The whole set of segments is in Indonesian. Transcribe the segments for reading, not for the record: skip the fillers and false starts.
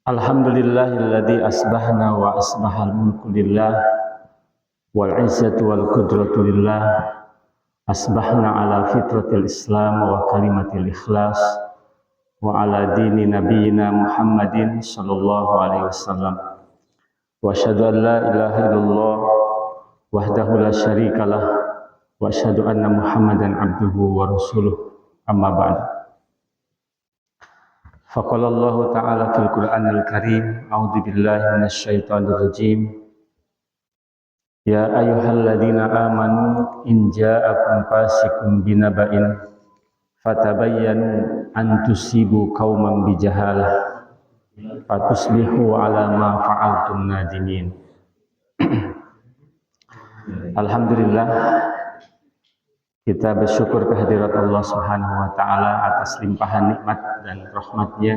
Alhamdulillahilladzi asbahna wa asbahal mulku lillah wal izzatu wal qudratu lillah asbahna ala fitratil islam wa kalimatil ikhlas wa ala dini nabiyyina Muhammadin sallallahu alaihi wasallam wa asyhadu an la ilaha illallah wahdahu la syarikalah wa asyhadu anna Muhammadan abduhu wa rasuluh amma ba'du. Faqala Allah Ta'ala fil Qur'anil Karim, a'udzu billahi minasyaitonir rajim. Ya ayyuhalladzina amanu in ja'akum fasiqun binaba'in fatabayyanu an tusibu qauman bijahalah fatusbihu ala ma fa'altum nadimin. Alhamdulillah, kita bersyukur kehadirat Allah Subhanahu wa Ta'ala atas limpahan nikmat dan rahmatnya.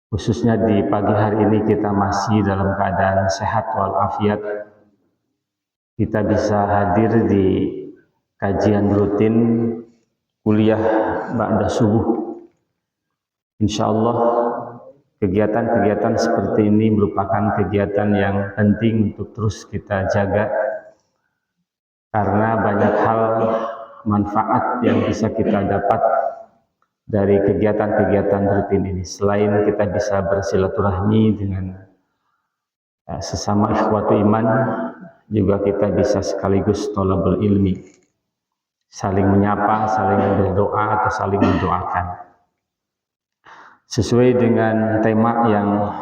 Khususnya di pagi hari ini kita masih dalam keadaan sehat walafiat. Kita bisa hadir di kajian rutin kuliah ba'da subuh. Insya Allah kegiatan-kegiatan seperti ini merupakan kegiatan yang penting untuk terus kita jaga, karena banyak hal manfaat yang bisa kita dapat dari kegiatan-kegiatan rutin ini. Selain kita bisa bersilaturahmi dengan sesama ikhwatu iman, juga kita bisa sekaligus thalabul ilmi, saling menyapa, saling berdoa atau saling mendoakan. Sesuai dengan tema yang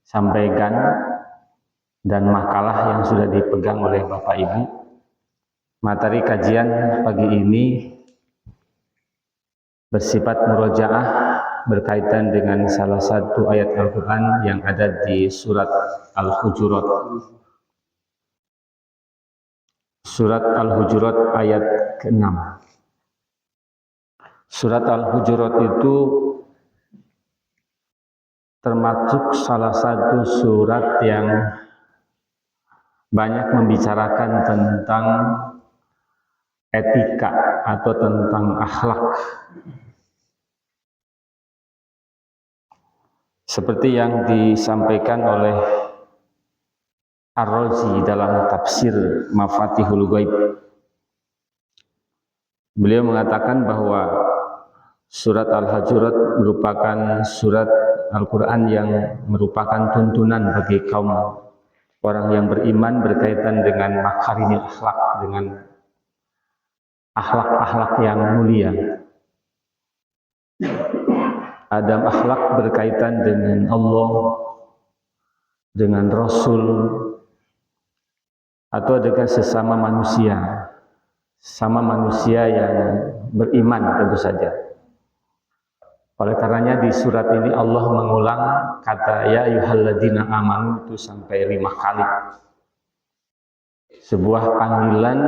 disampaikan dan makalah yang sudah dipegang oleh Bapak Ibu, materi kajian pagi ini bersifat murojaah berkaitan dengan salah satu ayat Al-Quran yang ada di surat Al-Hujurat. Surat Al-Hujurat ayat ke-6. Surat Al-Hujurat itu termasuk salah satu surat yang banyak membicarakan tentang etika atau tentang akhlak. Seperti yang disampaikan oleh Ar-Razi dalam tafsir Mafatihul Ghaib. Beliau mengatakan bahwa surat Al-Hujurat merupakan surat Al-Quran yang merupakan tuntunan bagi kaum orang yang beriman berkaitan dengan makarimil akhlak, dengan akhlak-akhlak yang mulia. Adab akhlak berkaitan dengan Allah, dengan Rasul, atau dengan sesama manusia, sama manusia yang beriman tentu saja. Oleh karenanya di surat ini Allah mengulang kata ya ayyuhalladzina amanu itu sampai 5 kali. Sebuah panggilan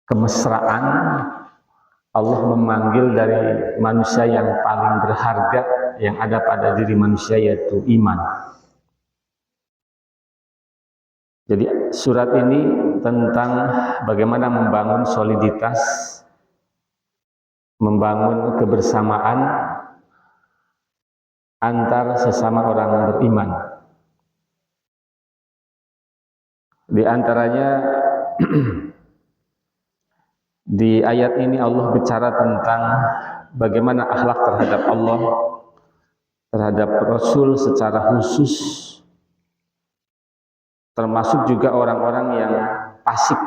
kemesraan. Allah memanggil dari manusia yang paling berharga yang ada pada diri manusia, yaitu iman. Jadi surat ini tentang bagaimana membangun soliditas, membangun kebersamaan antar sesama orang beriman. Di antaranya di ayat ini Allah bicara tentang bagaimana akhlak terhadap Allah, terhadap Rasul secara khusus, termasuk juga orang-orang yang fasik.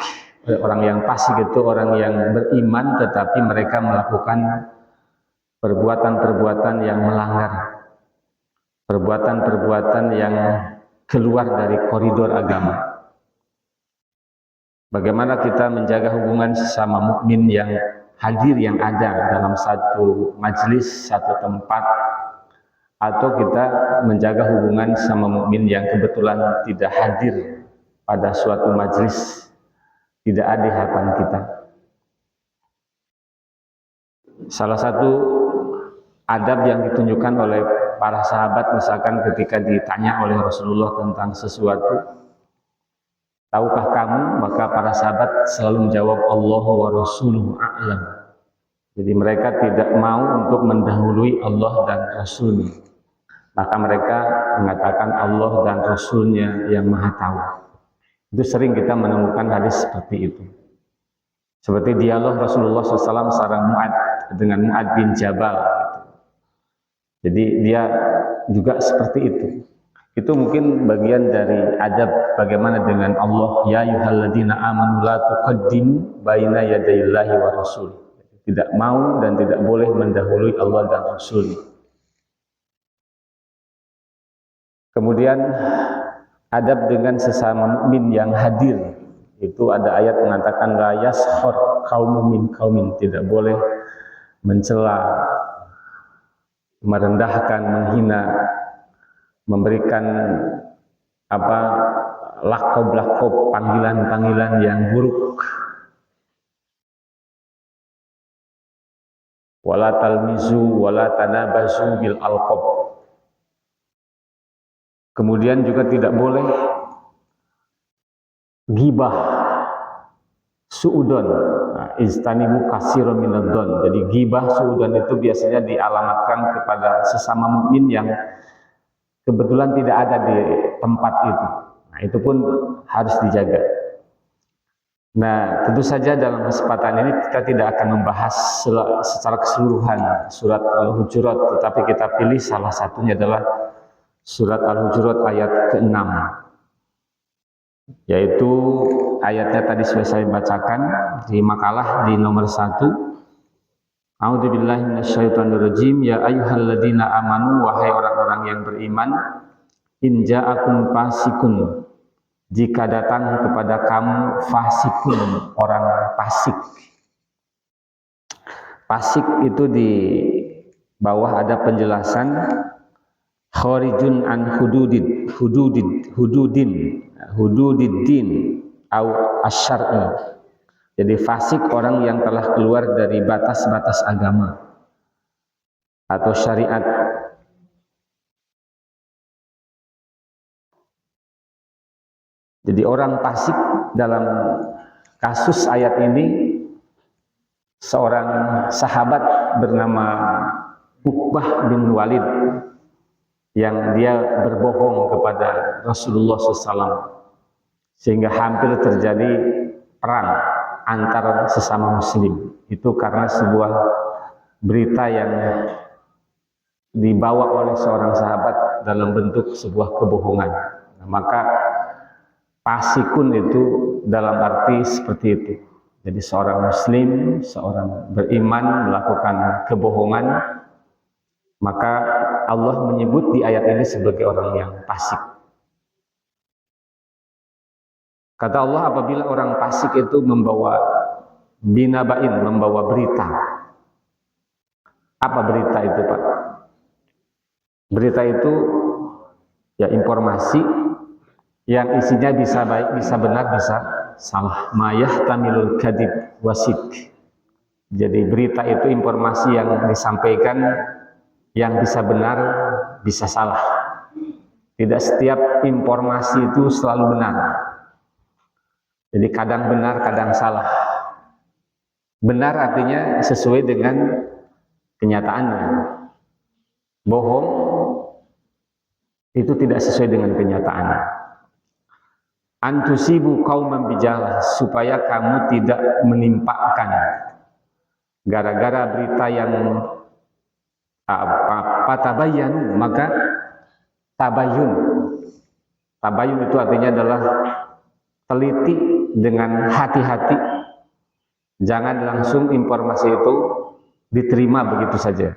Orang yang fasik itu orang yang beriman tetapi mereka melakukan perbuatan-perbuatan yang melanggar, perbuatan-perbuatan yang keluar dari koridor agama. Bagaimana kita menjaga hubungan sesama mukmin yang hadir, yang ada dalam satu majelis, satu tempat, atau kita menjaga hubungan sama mukmin yang kebetulan tidak hadir pada suatu majelis, tidak ada di hadapan kita. Salah satu adab yang ditunjukkan oleh para sahabat, misalkan ketika ditanya oleh Rasulullah tentang sesuatu, tahukah kamu? Maka para sahabat selalu menjawab Allahu wa rasuluhu a'lam. Jadi mereka tidak mau untuk mendahului Allah dan Rasul-Nya. Maka mereka mengatakan Allah dan Rasul-Nya yang Maha Tahu. Itu sering kita menemukan hadis seperti itu. Seperti dialog Rasulullah SAW sareng Mu'ad dengan Mu'ad bin Jabal. Jadi dia juga seperti itu. Itu mungkin bagian dari adab bagaimana dengan Allah. Ya ayyuhalladzina amanu la tuqaddimu baina yadayillahi wa rasul. Tidak mau dan tidak boleh mendahului Allah dan Rasul. Kemudian adab dengan sesama mukmin yang hadir. Itu ada ayat mengatakan la yaskhar qaumun min qaumin, tidak boleh mencela, merendahkan, menghina, memberikan lakob-lakob, panggilan-panggilan yang buruk. Wala talmizu wala tanabazu bil alqab. Kemudian juga tidak boleh ghibah, suudon, istanibu katsiran minadh-dhon. Jadi ghibah, suudon itu biasanya dialamatkan kepada sesama mukmin yang kebetulan tidak ada di tempat itu. Nah, itu pun harus dijaga. Nah, tentu saja dalam kesempatan ini kita tidak akan membahas secara keseluruhan surat Al-Hujurat, tetapi kita pilih salah satunya adalah surat Al-Hujurat ayat ke-6. Yaitu ayatnya tadi sudah saya bacakan di makalah di nomor 1. A'udzubillahi minasyaitonirrajim. Ya ayyuhalladzina amanu, wahai orang-orang yang beriman, in ja'akum fasikun, jika datang kepada kamu fasikun, orang fasik. Fasik itu di bawah ada penjelasan kharijun an hududiddin au asyar'i. Jadi fasik orang yang telah keluar dari batas-batas agama atau syariat. Jadi orang fasik dalam kasus ayat ini seorang sahabat bernama Uqbah bin Walid yang dia berbohong kepada Rasulullah SAW sehingga hampir terjadi perang antara sesama muslim. Itu karena sebuah berita yang dibawa oleh seorang sahabat dalam bentuk sebuah kebohongan. Nah, maka fasikun itu dalam arti seperti itu. Jadi seorang muslim, seorang beriman melakukan kebohongan, maka Allah menyebut di ayat ini sebagai orang yang fasik. Kata Allah, apabila orang fasik itu membawa binabain, membawa berita. Apa berita itu, Pak? Berita itu ya informasi yang isinya bisa baik, bisa benar, bisa salah. Mayah tamilul kadib wasik. Jadi berita itu informasi yang disampaikan yang bisa benar, bisa salah. Tidak setiap informasi itu selalu benar. Jadi kadang benar, kadang salah. Benar artinya sesuai dengan kenyataannya. Bohong itu tidak sesuai dengan kenyataannya. Antusibu qauman bijalah, supaya kamu tidak menimpakan gara-gara berita yang tabayyanu, maka tabayun. Tabayun itu artinya adalah teliti dengan hati-hati. Jangan langsung informasi itu diterima begitu saja.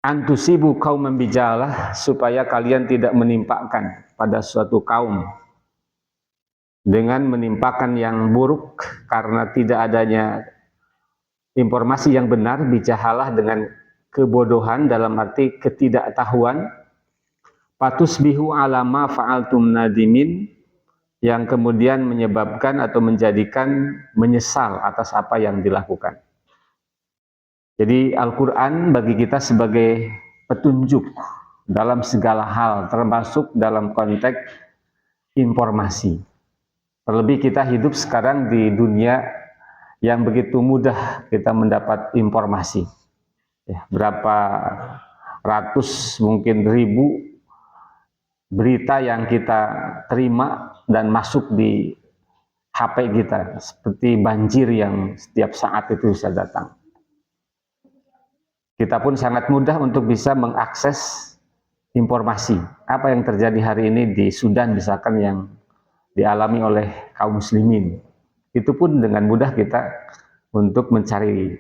Antusibu qauman bijalah, supaya kalian tidak menimpakan pada suatu kaum dengan menimpakan yang buruk karena tidak adanya informasi yang benar, bijahalah dengan kebodohan dalam arti ketidaktahuan. Patusbihu ala ma fa'altum nadimin, yang kemudian menyebabkan atau menjadikan menyesal atas apa yang dilakukan. Jadi Al-Quran bagi kita sebagai petunjuk dalam segala hal, termasuk dalam konteks informasi. Terlebih kita hidup sekarang di dunia yang begitu mudah kita mendapat informasi. Ya, berapa ratus mungkin ribu berita yang kita terima dan masuk di HP kita, seperti banjir yang setiap saat itu bisa datang. Kita pun sangat mudah untuk bisa mengakses informasi apa yang terjadi hari ini di Sudan misalkan yang dialami oleh kaum muslimin. Itu pun dengan mudah kita untuk mencari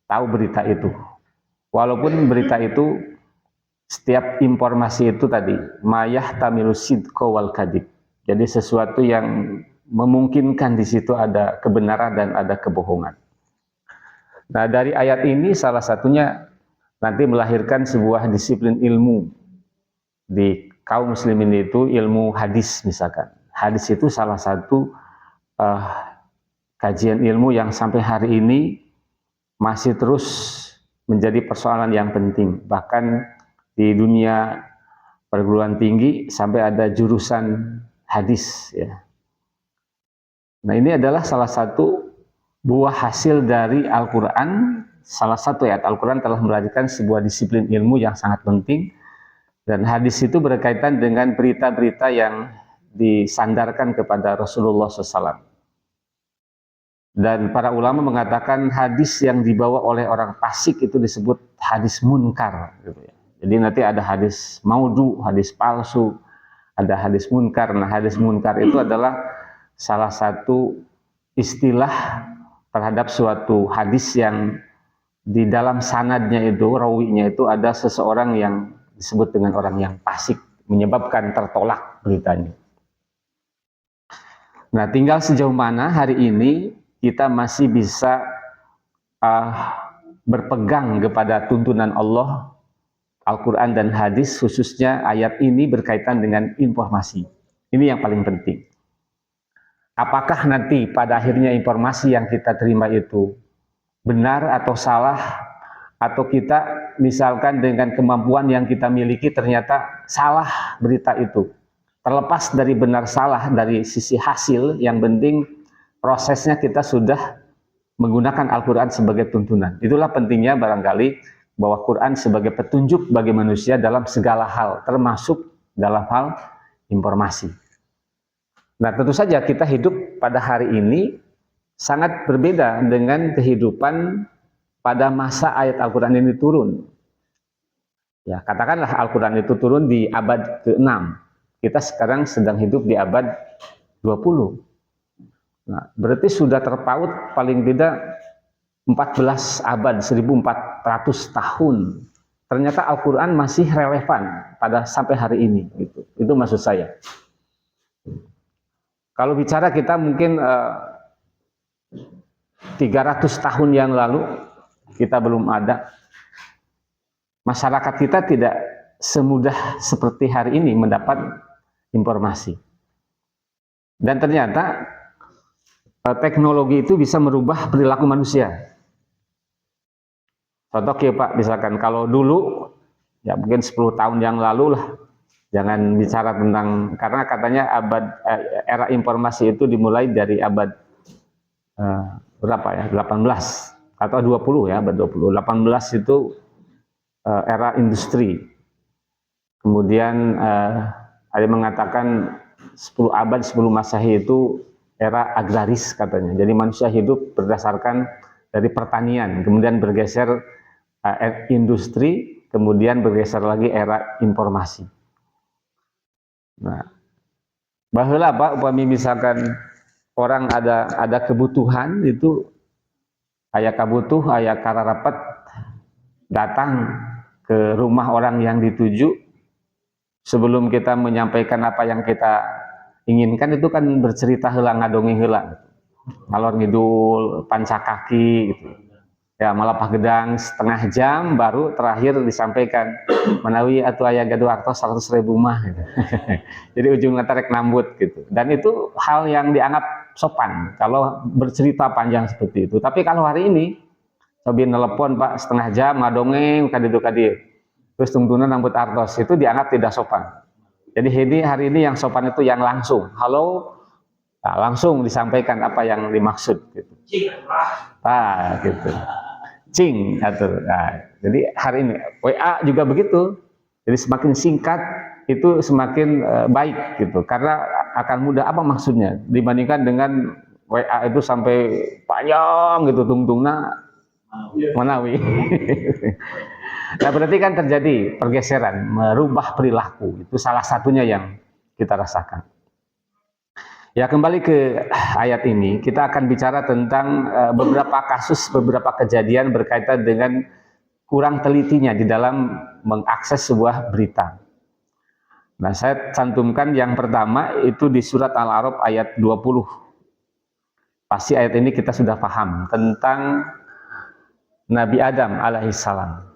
tahu berita itu. Walaupun berita itu, setiap informasi itu tadi mayah tamilu sidqo wal kadib. Jadi sesuatu yang memungkinkan di situ ada kebenaran dan ada kebohongan. Nah, dari ayat ini salah satunya nanti melahirkan sebuah disiplin ilmu di kaum muslimin, itu ilmu hadis misalkan. Hadis itu salah satu kajian ilmu yang sampai hari ini masih terus menjadi persoalan yang penting. Bahkan di dunia perguruan tinggi sampai ada jurusan hadis ya. Nah, ini adalah salah satu buah hasil dari Al-Quran. Salah satu ayat Al-Quran telah melahirkan sebuah disiplin ilmu yang sangat penting, dan hadis itu berkaitan dengan berita-berita yang disandarkan kepada Rasulullah SAW. Dan para ulama mengatakan hadis yang dibawa oleh orang fasik itu disebut hadis munkar gitu ya. Jadi nanti ada hadis maudhu, hadis palsu, ada hadis munkar. Nah, hadis munkar itu adalah salah satu istilah terhadap suatu hadis yang di dalam sanadnya itu, rawinya itu ada seseorang yang disebut dengan orang yang fasik, menyebabkan tertolak beritanya. Nah, tinggal sejauh mana hari ini kita masih bisa berpegang kepada tuntunan Allah, Al-Quran dan hadis, khususnya ayat ini berkaitan dengan informasi. Ini yang paling penting. Apakah nanti pada akhirnya informasi yang kita terima itu benar atau salah, atau kita misalkan dengan kemampuan yang kita miliki ternyata salah berita itu. Terlepas dari benar salah dari sisi hasil, yang penting prosesnya kita sudah menggunakan Al-Quran sebagai tuntunan. Itulah pentingnya barangkali bahwa Quran sebagai petunjuk bagi manusia dalam segala hal, termasuk dalam hal informasi. Nah, tentu saja kita hidup pada hari ini sangat berbeda dengan kehidupan pada masa ayat Al-Quran ini turun. Ya, katakanlah Al-Quran itu turun di abad ke-6. Kita sekarang sedang hidup di abad 20. Nah, berarti sudah terpaut paling tidak 14 abad, 1400 tahun. Ternyata Al-Quran masih relevan pada sampai hari ini. Gitu. Itu maksud saya. Kalau bicara kita mungkin 300 tahun yang lalu, kita belum ada. Masyarakat kita tidak semudah seperti hari ini mendapat informasi. Dan ternyata teknologi itu bisa merubah perilaku manusia. Contoh ya Pak, misalkan kalau dulu, ya mungkin 10 tahun yang lalu lah, jangan bicara tentang, karena katanya era informasi itu dimulai dari abad berapa ya, 18 atau 20 ya, abad 20. 18 itu era industri. Kemudian ada yang mengatakan 10 abad sebelum Masehi itu era agraris katanya. Jadi manusia hidup berdasarkan dari pertanian, kemudian bergeser industri, kemudian bergeser lagi era informasi. Nah, baheula Pak, upami misalkan orang ada kebutuhan itu, aya kabutuh, aya kararapat, datang ke rumah orang yang dituju, sebelum kita menyampaikan apa yang kita inginkan itu kan bercerita heula, ngadongeng heula, ngalor ngidul, panca kaki gitu. Ya, malah pagedang setengah jam baru terakhir disampaikan menawi atuh aya gaduh artos 100.000 mah gitu. Jadi ujungnya tarik nambut gitu. Dan itu hal yang dianggap sopan kalau bercerita panjang seperti itu. Tapi kalau hari ini cobi nelpon Pak setengah jam ngadongeng kadieu kadieu, terus tungtunan nambut artos, itu dianggap tidak sopan. Jadi hari ini yang sopan itu yang langsung. Halo Nah, langsung disampaikan apa yang dimaksud gitu. Gitu. Cing atau jadi hari ini WA juga begitu. Jadi semakin singkat itu semakin baik gitu. Karena akan mudah, apa maksudnya dibandingkan dengan WA itu sampai panjang gitu tungtungna Manawi. Nah, berarti kan terjadi pergeseran, merubah perilaku. Itu salah satunya yang kita rasakan. Ya, kembali ke ayat ini, kita akan bicara tentang beberapa kasus, beberapa kejadian berkaitan dengan kurang telitinya di dalam mengakses sebuah berita. Nah, saya cantumkan yang pertama itu di surat Al-A'raf ayat 20. Pasti ayat ini kita sudah paham tentang Nabi Adam alaihissalam.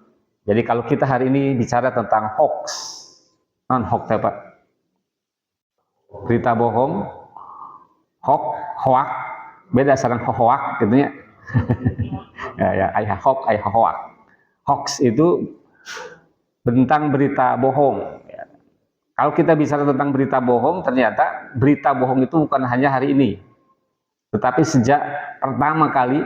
Jadi kalau kita hari ini bicara tentang hoax, non-hoax apa? Berita bohong, hoax, beda sareng hoax gitu ya. Hoax. Hoax itu tentang berita bohong. Kalau kita bicara tentang berita bohong, ternyata berita bohong itu bukan hanya hari ini, tetapi sejak pertama kali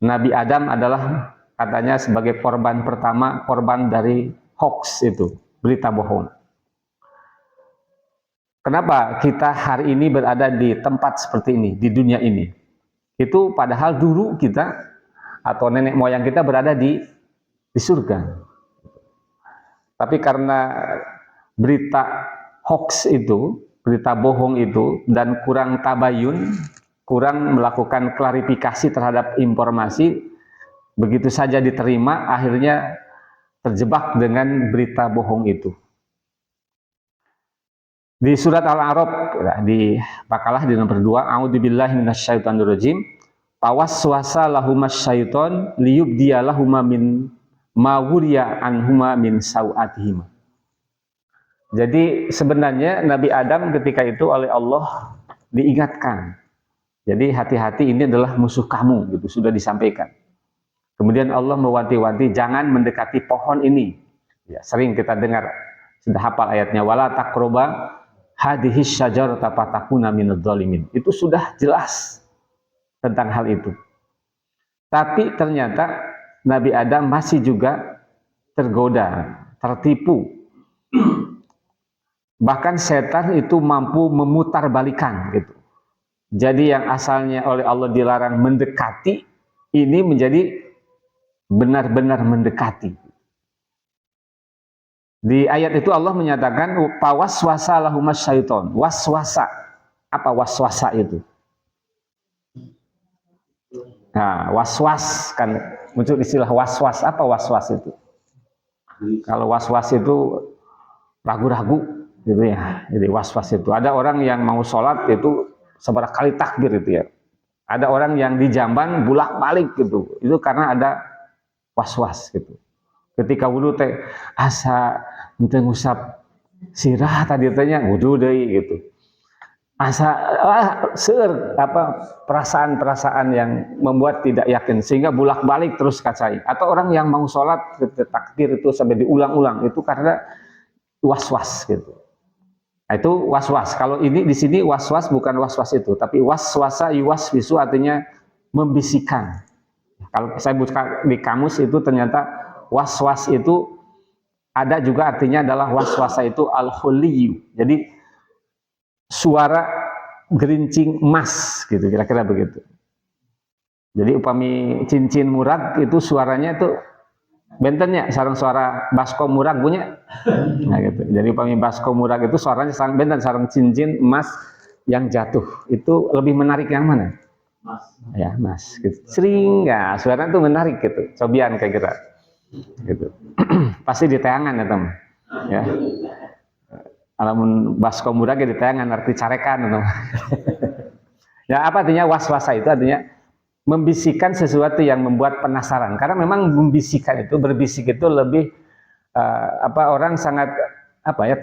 Nabi Adam adalah katanya sebagai korban pertama, korban dari hoax itu, berita bohong. Kenapa kita hari ini berada di tempat seperti ini, di dunia ini? Itu padahal dulu kita atau nenek moyang kita berada di surga. Tapi karena berita hoax itu, berita bohong itu, dan kurang tabayun, kurang melakukan klarifikasi terhadap informasi, begitu saja diterima, akhirnya terjebak dengan berita bohong itu. Di surat Al-A'raf, di makalah di nomor 2, a'udzubillahi minasyaitonirrajim, tawaswasa lahumas syaiton liyubdiya lahuma min mawuriya anhuma min sawatihima. Jadi sebenarnya Nabi Adam ketika itu oleh Allah diingatkan. Jadi hati-hati, ini adalah musuh kamu, gitu sudah disampaikan. Kemudian Allah mewanti-wanti jangan mendekati pohon ini. Ya, sering kita dengar, sudah hafal ayatnya, wala taqroba hadhihi syajarata fatakuna minadh dhalimin. Itu sudah jelas tentang hal itu. Tapi ternyata Nabi Adam masih juga tergoda, tertipu. Bahkan setan itu mampu memutarbalikan gitu. Jadi yang asalnya oleh Allah dilarang mendekati, ini menjadi benar-benar mendekati. Di ayat itu Allah menyatakan waswasa lahumas syaiton. Waswasa. Apa waswasa itu? Nah, waswas kan muncul istilah waswas. Apa waswas itu? Kalau waswas itu ragu-ragu gitu ya. Jadi waswas itu ada orang yang mau sholat itu seberapa kali takbir itu ya. Ada orang yang di jamban bulak-balik gitu. Itu karena ada waswas gitu. Ketika wudhu teh asa ente ngusap sirah tadi tanya wudhu deui gitu. Asa seueur apa perasaan-perasaan yang membuat tidak yakin sehingga bulak-balik terus kacai. Atau orang yang mau sholat takbir itu sampai diulang-ulang itu karena was-was gitu. Nah, itu was-was. Kalau ini di sini was-was bukan was-was itu, tapi waswasa yuwaswisu artinya membisikkan. Kalau saya buka di kamus itu ternyata was-was itu ada juga artinya adalah waswasa itu al-khuliyyu. Jadi suara gerincing emas gitu, kira-kira begitu. Jadi upami cincin murag itu suaranya itu bentennya sarang suara baskom murag punya. Nah gitu. Jadi upami baskom murag itu suaranya sarang benten, sarang cincin emas yang jatuh. Itu lebih menarik yang mana? Mas. Ya, mas. Gitu. Sering ya, suaranya itu menarik gitu. Cobian kayak gitu. Gitu. Pasti di tayangan ya, teman. Ya. Alamun baskom murag di tayangan arti carekan teman. Ya, apa artinya waswasa itu artinya membisikkan sesuatu yang membuat penasaran. Karena memang membisikkan itu, berbisik itu lebih orang sangat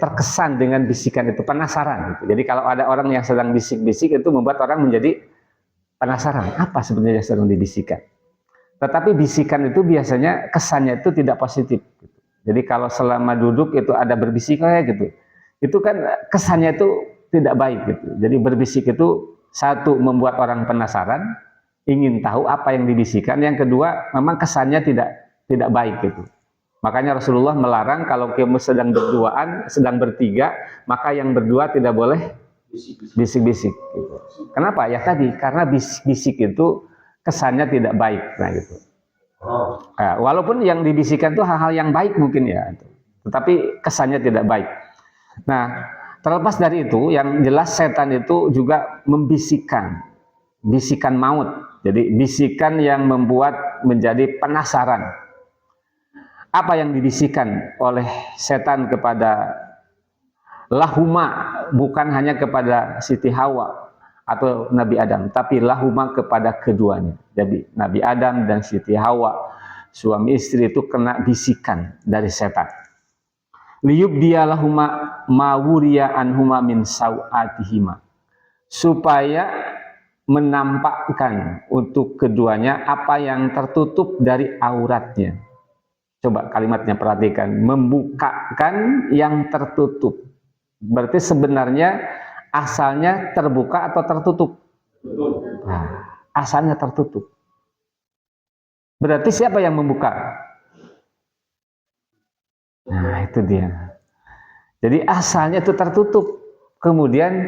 terkesan dengan bisikan itu, penasaran gitu. Jadi kalau ada orang yang sedang bisik-bisik itu membuat orang menjadi penasaran, apa sebenarnya yang sedang dibisikkan. Tetapi bisikan itu biasanya kesannya itu tidak positif gitu. Jadi kalau selama duduk itu ada berbisik kayak gitu. Itu kan kesannya itu tidak baik gitu. Jadi berbisik itu satu membuat orang penasaran, ingin tahu apa yang dibisikkan. Yang kedua, memang kesannya tidak baik gitu. Makanya Rasulullah melarang kalau kamu sedang berduaan, sedang bertiga, maka yang berdua tidak boleh bisik-bisik. Gitu. Kenapa? Ya tadi, karena bisik-bisik itu kesannya tidak baik. Nah gitu. Nah, walaupun yang dibisikkan itu hal-hal yang baik mungkin ya, tetapi kesannya tidak baik. Nah, terlepas dari itu, yang jelas setan itu juga membisikkan, bisikan maut. Jadi bisikan yang membuat menjadi penasaran. Apa yang dibisikkan oleh setan kepada lahuma, bukan hanya kepada Siti Hawa atau Nabi Adam, tapi lahuma kepada keduanya. Jadi Nabi Adam dan Siti Hawa, suami istri itu kena bisikan dari setan. Liyubdiya lahuma mawuriya anhuma min sawatihima, supaya menampakkan untuk keduanya apa yang tertutup dari auratnya. Coba kalimatnya perhatikan, membukakan yang tertutup. Berarti sebenarnya asalnya terbuka atau tertutup? Nah, asalnya tertutup. Berarti siapa yang membuka? Nah, itu dia. Jadi asalnya itu tertutup, kemudian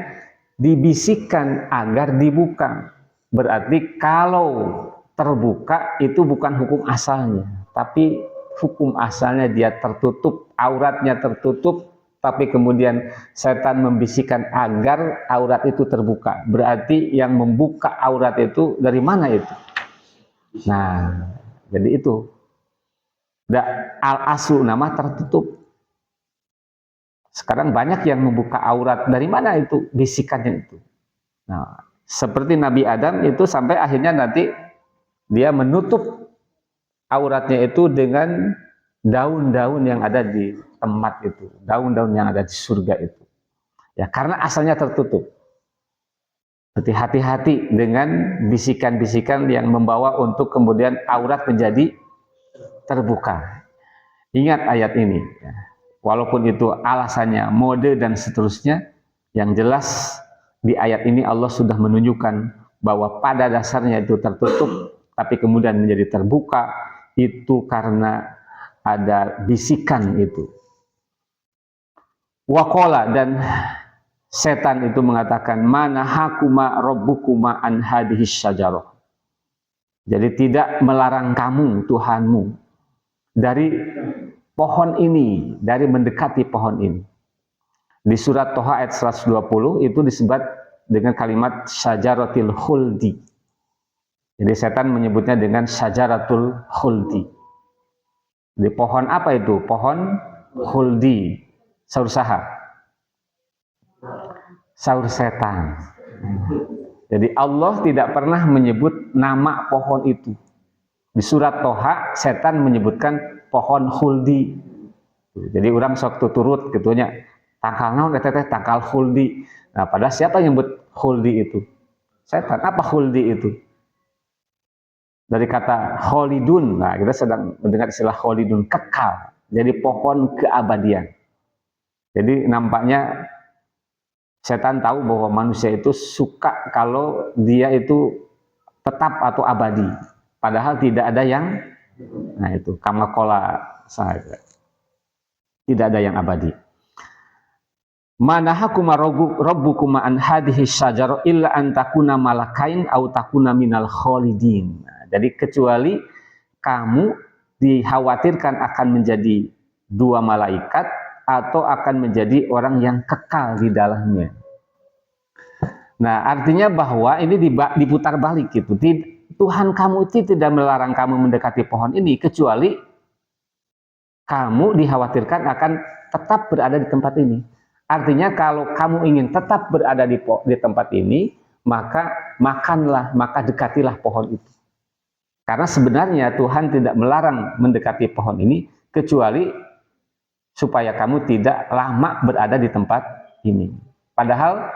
dibisikkan agar dibuka. Berarti kalau terbuka itu bukan hukum asalnya, tapi hukum asalnya dia tertutup, auratnya tertutup, tapi kemudian setan membisikkan agar aurat itu terbuka. Berarti yang membuka aurat itu dari mana itu? Nah, jadi itu. Al-aslu nama tertutup. Sekarang banyak yang membuka aurat. Dari mana itu bisikannya itu? Nah, seperti Nabi Adam itu sampai akhirnya nanti dia menutup auratnya itu dengan daun-daun yang ada di tempat itu, daun-daun yang ada di surga itu. Ya, karena asalnya tertutup. Berarti hati-hati dengan bisikan-bisikan yang membawa untuk kemudian aurat menjadi terbuka. Ingat ayat ini. Ya. Walaupun itu alasannya mode dan seterusnya, yang jelas di ayat ini Allah sudah menunjukkan bahwa pada dasarnya itu tertutup, tapi kemudian menjadi terbuka, itu karena ada bisikan itu. Waqala, dan setan itu mengatakan, mana hakuma rabbukuma an hadhis syajarah. Jadi tidak melarang kamu Tuhanmu dari pohon ini, dari mendekati pohon ini. Di surat Toha ayat 120 itu disebut dengan kalimat syajaratul khuldi. Jadi setan menyebutnya dengan syajaratul khuldi. Di pohon apa itu? Pohon khuldi. Saur saha? Saur setan. Jadi Allah tidak pernah menyebut nama pohon itu. Di surat Toha setan menyebutkan pohon khuldi. Jadi orang sok tuturut gitunya. Tangkal naon teteh tangkal khuldi. Nah, padahal siapa yang nyebut khuldi itu? Setan. Apa khuldi itu? Dari kata kholidun. Nah, kita sedang mendengar istilah kholidun, kekal. Jadi pohon keabadian. Jadi nampaknya setan tahu bahwa manusia itu suka kalau dia itu tetap atau abadi. Padahal tidak ada yang, nah itu kamakola saja. Tidak ada yang abadi. Manahakuma rabbukuma an hadhihi syajarah illa an takuna malakain au takuna minal khalidin. Nah, jadi kecuali kamu dikhawatirkan akan menjadi dua malaikat atau akan menjadi orang yang kekal di dalamnya. Nah, artinya bahwa ini diputar balik gitu. Tuhan kamu itu tidak melarang kamu mendekati pohon ini kecuali kamu dikhawatirkan akan tetap berada di tempat ini. Artinya kalau kamu ingin tetap berada di tempat ini, maka makanlah, maka dekatilah pohon itu. Karena sebenarnya Tuhan tidak melarang mendekati pohon ini, kecuali supaya kamu tidak lama berada di tempat ini. Padahal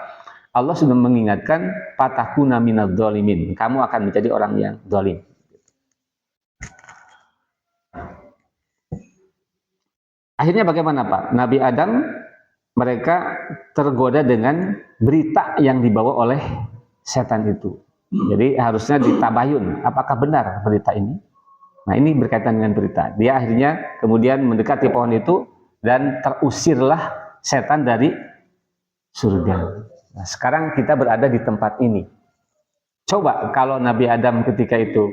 Allah sudah mengingatkan, fatakuna minadz dzalimin. Kamu akan menjadi orang yang zalim. Akhirnya bagaimana Pak? Nabi Adam mereka tergoda dengan berita yang dibawa oleh setan itu. Jadi harusnya ditabayun, apakah benar berita ini? Nah, ini berkaitan dengan berita. Dia akhirnya kemudian mendekati pohon itu dan terusirlah setan dari surga. Nah, sekarang kita berada di tempat ini. Coba kalau Nabi Adam ketika itu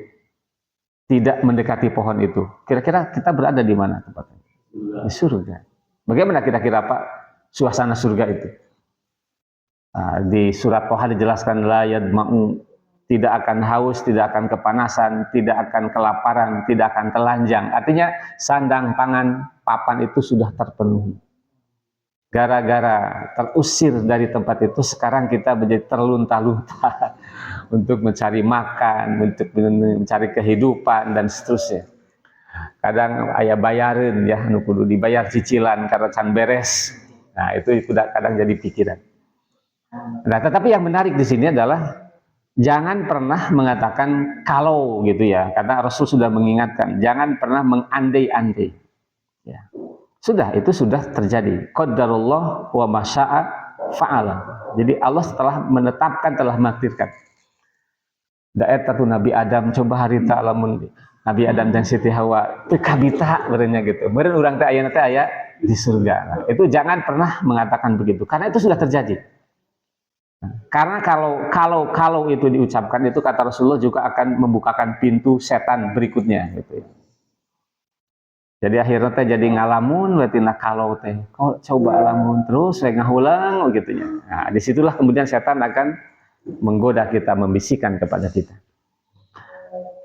tidak mendekati pohon itu, kira-kira kita berada di mana tempatnya? Di surga. Bagaimana kira-kira Pak suasana surga itu? Nah, di surat Toha dijelaskan la yadma'u, tidak akan haus, tidak akan kepanasan, tidak akan kelaparan, tidak akan telanjang. Artinya sandang pangan papan itu sudah terpenuhi. Gara-gara terusir dari tempat itu, sekarang kita menjadi terlunta-lunta untuk mencari makan, untuk mencari kehidupan dan seterusnya. Kadang ayah bayarin ya, kudu dibayar cicilan karena can beres. Nah, itu kadang jadi pikiran. Nah, tetapi yang menarik di sini adalah jangan pernah mengatakan kalau gitu ya, karena Rasul sudah mengingatkan, jangan pernah mengandai-andai. Ya. Itu sudah terjadi. Qadarullah wa masya'a fa'ala. Jadi Allah setelah menetapkan, telah menakdirkan. Da'etatu Nabi Adam, coba harita alamun Nabi Adam dan Siti Hawa, kabita berenya gitu. Beren urang teh aya di surga. Nah, itu jangan pernah mengatakan begitu, karena itu sudah terjadi. Karena kalau itu diucapkan, itu kata Rasulullah juga akan membukakan pintu setan berikutnya gitu ya. Jadi akhirnya teh jadi ngalamun betina kalau teh kok coba lamun terus saya ngahulang gitu ya. Nah, disitulah kemudian setan akan menggoda kita, membisikkan kepada kita.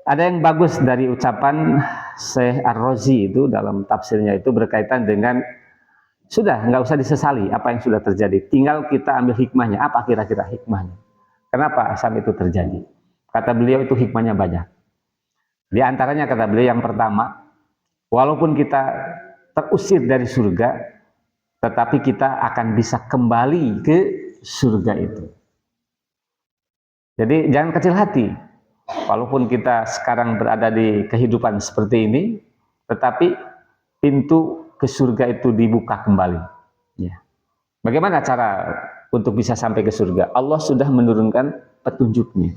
Ada yang bagus dari ucapan Syekh Ar-Razi itu dalam tafsirnya itu berkaitan dengan sudah, nggak usah disesali apa yang sudah terjadi. Tinggal kita ambil hikmahnya. Apa kira-kira hikmahnya? Kenapa asam itu terjadi? Kata beliau itu hikmahnya banyak. Di antaranya kata beliau yang pertama, walaupun kita terusir dari surga, tetapi kita akan bisa kembali ke surga itu. Jadi jangan kecil hati. Walaupun kita sekarang berada di kehidupan seperti ini, tetapi pintu ke surga itu dibuka kembali. Ya. Bagaimana cara untuk bisa sampai ke surga? Allah sudah menurunkan petunjuknya.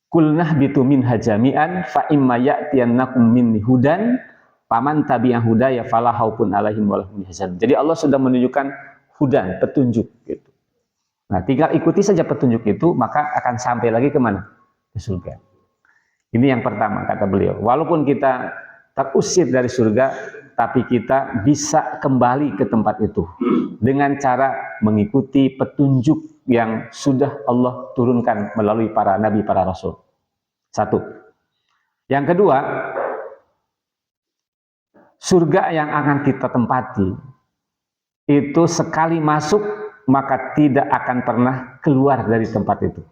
Kulnah bitu minha jami'an fa imma ya'tiyannakum minni hudan faman tabi'a hudaya fala khaufun 'alaihim wa lahum yahzanun. Jadi Allah sudah menunjukkan hudan, petunjuk gitu. Nah, tinggal ikuti saja petunjuk itu, maka akan sampai lagi kemana? Ke surga. Ini yang pertama kata beliau. Walaupun kita terusir dari surga, tapi kita bisa kembali ke tempat itu dengan cara mengikuti petunjuk yang sudah Allah turunkan melalui para nabi, para rasul. Satu. Yang kedua, surga yang akan kita tempati itu sekali masuk maka tidak akan pernah keluar dari tempat itu.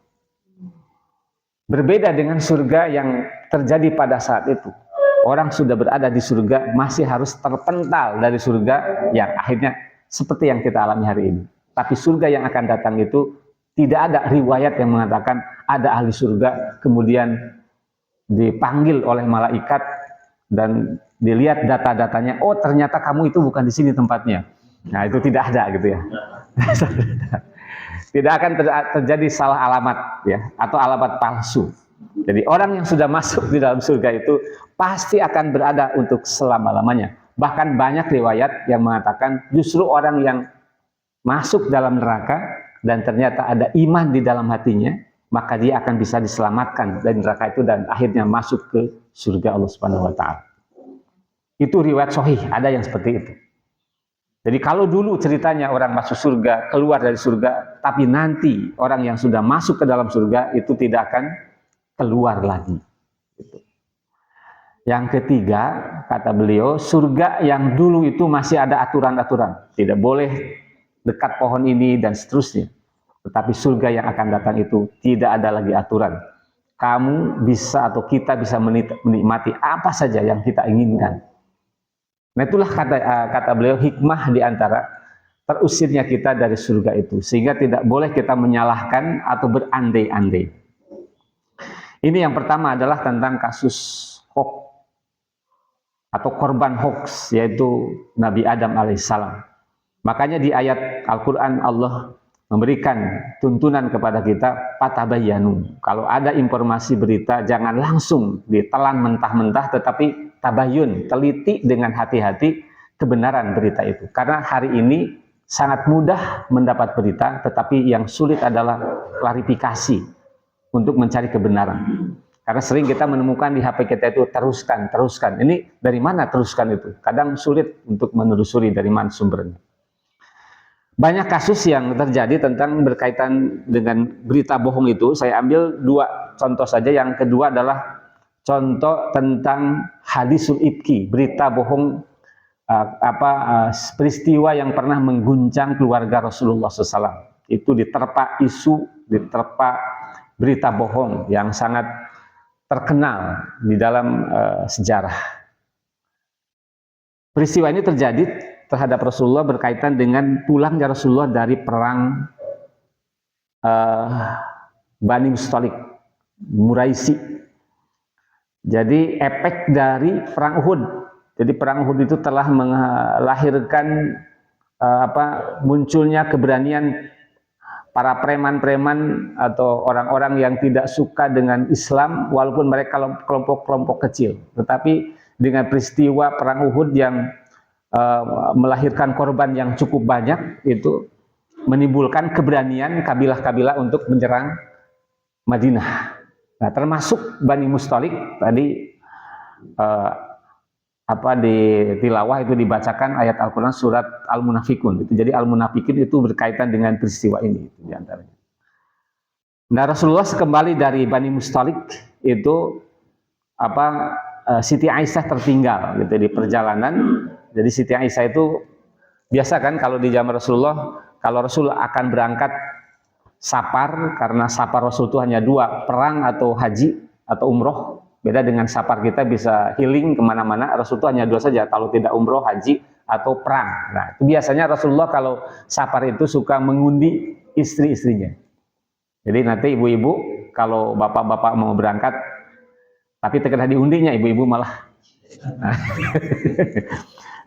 Berbeda dengan surga yang terjadi pada saat itu. Orang sudah berada di surga masih harus terpental dari surga yang akhirnya seperti yang kita alami hari ini. Tapi surga yang akan datang itu tidak ada riwayat yang mengatakan ada ahli surga kemudian dipanggil oleh malaikat dan dilihat data-datanya, oh ternyata kamu itu bukan di sini tempatnya. Nah, itu tidak ada gitu ya. Tidak akan terjadi salah alamat ya, atau alamat palsu. Jadi orang yang sudah masuk di dalam surga itu pasti akan berada untuk selama-lamanya. Bahkan banyak riwayat yang mengatakan justru orang yang masuk dalam neraka dan ternyata ada iman di dalam hatinya, maka dia akan bisa diselamatkan dari neraka itu dan akhirnya masuk ke surga Allah Subhanahu wa taala. Itu riwayat sahih, ada yang seperti itu. Jadi kalau dulu ceritanya orang masuk surga, keluar dari surga, tapi nanti orang yang sudah masuk ke dalam surga itu tidak akan keluar lagi. Yang ketiga, kata beliau, surga yang dulu itu masih ada aturan-aturan. Tidak boleh dekat pohon ini dan seterusnya. Tetapi surga yang akan datang itu tidak ada lagi aturan. Kamu bisa atau kita bisa menikmati apa saja yang kita inginkan. Nah, itulah kata beliau hikmah di antara terusirnya kita dari surga itu. Sehingga tidak boleh kita menyalahkan atau berandai-andai. Ini yang pertama adalah tentang kasus hoax atau korban hoax, yaitu Nabi Adam alaihissalam. Makanya di ayat Al-Quran Allah memberikan tuntunan kepada kita, fatabayyanu. Kalau ada informasi berita, jangan langsung ditelan mentah-mentah, tetapi tabayyun, teliti dengan hati-hati kebenaran berita itu. Karena hari ini sangat mudah mendapat berita, tetapi yang sulit adalah klarifikasi untuk mencari kebenaran. Karena sering kita menemukan di HP kita itu teruskan. Ini dari mana teruskan itu? Kadang sulit untuk menelusuri dari mana sumbernya. Banyak kasus yang terjadi tentang berkaitan dengan berita bohong itu. Saya ambil 2 contoh saja. Yang kedua adalah contoh tentang hadisul ifki, berita bohong, peristiwa yang pernah mengguncang keluarga Rasulullah SAW. Itu diterpa isu, diterpa berita bohong yang sangat terkenal di dalam sejarah. Peristiwa ini terjadi terhadap Rasulullah berkaitan dengan pulangnya Rasulullah dari perang Bani Mustalik, Muraisi. Jadi efek dari perang Uhud. Jadi perang Uhud itu telah melahirkan munculnya keberanian para preman-preman atau orang-orang yang tidak suka dengan Islam, walaupun mereka kelompok-kelompok kecil. Tetapi dengan peristiwa perang Uhud yang melahirkan korban yang cukup banyak, itu menimbulkan keberanian kabilah-kabilah untuk menyerang Madinah. Nah, termasuk Bani Mustalik tadi di tilawah itu dibacakan ayat Al-Quran surat Al-Munafikun. Jadi Al-Munafikin itu berkaitan dengan peristiwa ini itu diantaranya. Nah, Rasulullah kembali dari Bani Mustalik itu Siti Aisyah tertinggal gitu di perjalanan. Jadi Siti Aisyah itu biasa kan kalau di zaman Rasulullah, kalau Rasul akan berangkat safar, karena safar Rasul itu hanya 2, perang atau haji atau umroh. Beda dengan safar kita bisa healing kemana-mana, Rasul itu hanya 2 saja, kalau tidak umroh, haji atau perang. Nah, itu biasanya Rasulullah kalau safar itu suka mengundi istri-istrinya. Jadi nanti ibu-ibu kalau bapak-bapak mau berangkat tapi terkena diundinya, ibu-ibu malah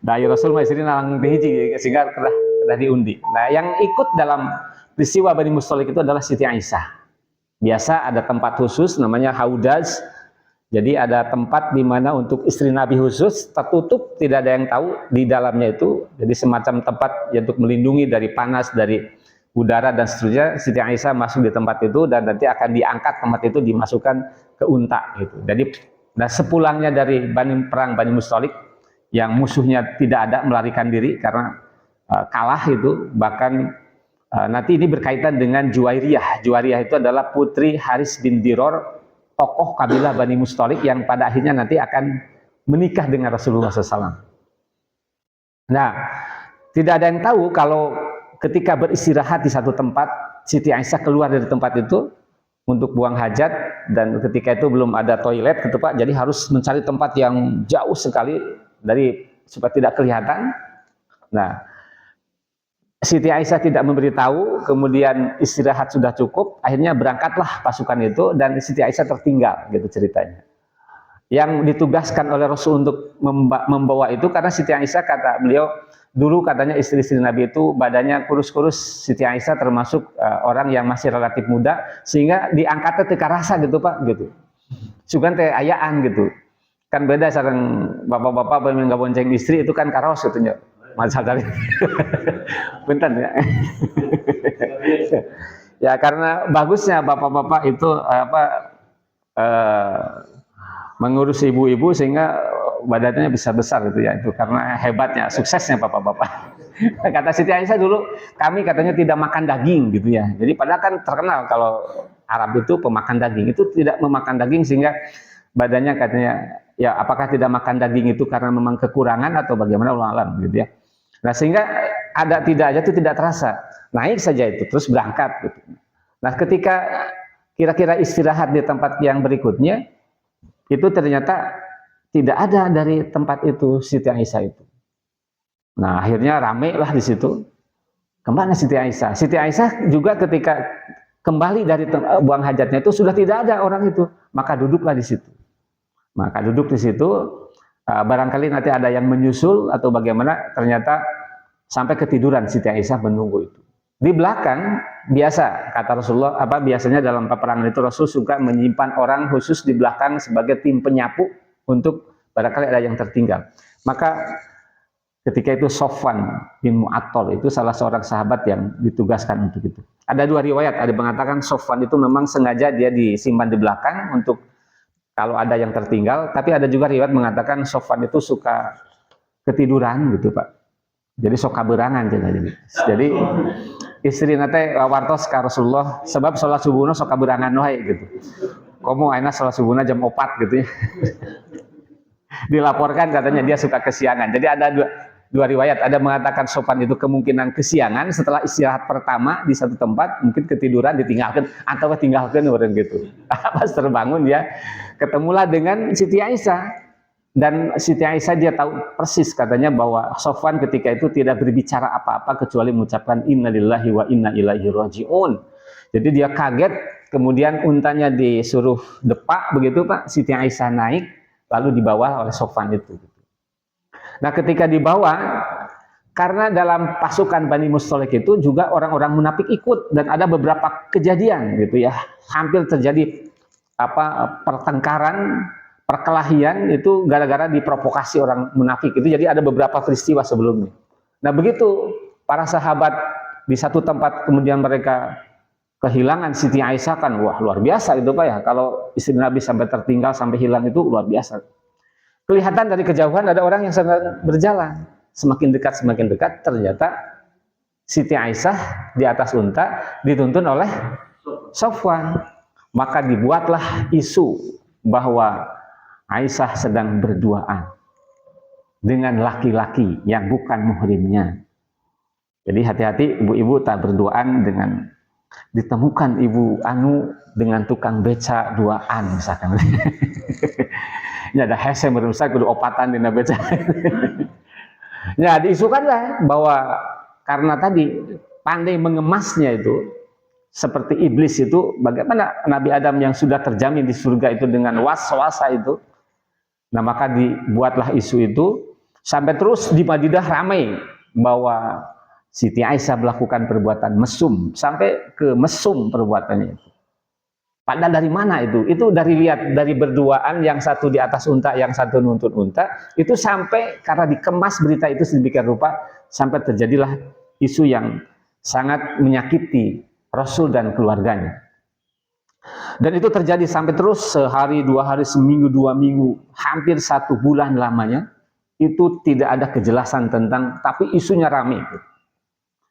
dari Rasul istri nalang hiji sehingga kena diundi. Nah, yang ikut dalam peristiwa Bani Mustalik itu adalah Siti Aisyah. Biasa ada tempat khusus namanya Haudaz. Jadi ada tempat di mana untuk istri Nabi khusus, tertutup, tidak ada yang tahu di dalamnya itu. Jadi semacam tempat untuk melindungi dari panas, dari udara dan seterusnya. Siti Aisyah masuk di tempat itu dan nanti akan diangkat tempat itu dimasukkan ke unta gitu. Jadi sepulangnya dari perang Bani Mustalik yang musuhnya tidak ada, melarikan diri karena kalah itu, bahkan nanti ini berkaitan dengan Juwairiyah. Juwairiyah itu adalah putri Haris bin Diror, tokoh kabilah Bani Mustalik yang pada akhirnya nanti akan menikah dengan Rasulullah SAW. Nah, tidak ada yang tahu kalau ketika beristirahat di satu tempat, Siti Aisyah keluar dari tempat itu untuk buang hajat, dan ketika itu belum ada toilet gitu Pak, jadi harus mencari tempat yang jauh sekali supaya tidak kelihatan. Nah, Siti Aisyah tidak memberitahu, kemudian istirahat sudah cukup, akhirnya berangkatlah pasukan itu dan Siti Aisyah tertinggal gitu ceritanya. Yang ditugaskan oleh Rasul untuk membawa itu, karena Siti Aisyah, kata beliau, dulu katanya istri-istri Nabi itu badannya kurus-kurus, Siti Aisyah termasuk orang yang masih relatif muda, sehingga diangkatnya teka rasa gitu Pak, gitu. Sugan teh ayaan gitu. Kan beda sareng bapak-bapak yang nggak bonceng istri itu kan karos gitu nya. Masa dari punten ya. Ya karena bagusnya bapak-bapak itu mengurus ibu-ibu sehingga badannya bisa besar gitu ya, itu karena hebatnya, suksesnya bapak-bapak. Kata Siti Aisyah dulu, kami katanya tidak makan daging gitu ya. Jadi padahal kan terkenal kalau Arab itu pemakan daging, itu tidak memakan daging sehingga badannya katanya, ya apakah tidak makan daging itu karena memang kekurangan atau bagaimana, wallahu alam gitu ya. Nah sehingga ada tidak aja itu tidak terasa, naik saja itu terus berangkat gitu. Nah ketika kira-kira istirahat di tempat yang berikutnya, itu ternyata tidak ada dari tempat itu Siti Aisyah itu. Nah akhirnya rame lah di situ. Kemana Siti Aisyah? Siti Aisyah juga ketika kembali dari buang hajatnya itu sudah tidak ada orang itu, maka duduklah di situ. Maka duduk di situ, barangkali nanti ada yang menyusul atau bagaimana, ternyata sampai ketiduran. Siti Aisyah menunggu itu. Di belakang biasa kata Rasulullah, biasanya dalam peperangan itu Rasul suka menyimpan orang khusus di belakang sebagai tim penyapu untuk barangkali ada yang tertinggal. Maka ketika itu Sofwan bin Mu'attal itu salah seorang sahabat yang ditugaskan untuk itu. Ada dua riwayat, ada yang mengatakan Sofwan itu memang sengaja dia disimpan di belakang untuk kalau ada yang tertinggal, tapi ada juga riwayat mengatakan Sofwan itu suka ketiduran gitu Pak. Jadi sok kaberangan jadi istri nate wartos ka Rasulullah sebab sholat subuhna sok kaberangan wae gitu. Komo ayeuna sholat subuhna jam 4 gitu ya. Dilaporkan katanya dia suka kesiangan. Jadi ada dua riwayat, ada mengatakan Sofwan itu kemungkinan kesiangan setelah istirahat pertama di satu tempat, mungkin ketiduran ditinggalkan atau tinggalkan orang gitu. Pas terbangun dia ketemulah dengan Siti Aisyah. Dan Siti Aisyah dia tahu persis katanya bahwa Sofwan ketika itu tidak berbicara apa-apa kecuali mengucapkan innalillahi wa inna ilaihi rajiun. Jadi dia kaget, kemudian untanya disuruh depak begitu Pak, Siti Aisyah naik lalu dibawa oleh Sofwan itu. Nah ketika dibawa, karena dalam pasukan Bani Mustalik itu juga orang-orang munafik ikut dan ada beberapa kejadian gitu ya, hampir terjadi pertengkaran, perkelahian itu gara-gara diprovokasi orang munafik itu. Jadi ada beberapa peristiwa sebelumnya. Nah begitu para sahabat di satu tempat kemudian mereka kehilangan Siti Aisyah, kan wah luar biasa gitu Pak ya, kalau istri Nabi sampai tertinggal sampai hilang itu luar biasa. Kelihatan dari kejauhan ada orang yang sedang berjalan, semakin dekat ternyata Siti Aisyah di atas unta dituntun oleh Sofwan. Maka dibuatlah isu bahwa Aisyah sedang berduaan dengan laki-laki yang bukan muhrimnya. Jadi hati-hati ibu-ibu tak berduaan dengan ditemukan ibu anu dengan tukang beca duaan misalkan. Ya ada hese merusak kudu opatan dina beca. Ya diisukanlah bahwa karena tadi pandai mengemasnya itu seperti iblis itu, bagaimana Nabi Adam yang sudah terjamin di surga itu dengan was-wasa itu. Nah maka dibuatlah isu itu sampai terus di Madinah ramai bahwa Siti Aisyah melakukan perbuatan mesum, sampai ke mesum perbuatannya itu. Padahal dari mana itu? Itu dari lihat dari berduaan, yang satu di atas unta, yang satu nuntun unta, itu sampai karena dikemas berita itu sedemikian rupa sampai terjadilah isu yang sangat menyakiti Rasul dan keluarganya. Dan itu terjadi sampai terus sehari, 2 hari, seminggu, 2 minggu, hampir 1 bulan lamanya. Itu tidak ada kejelasan tentang, tapi isunya ramai.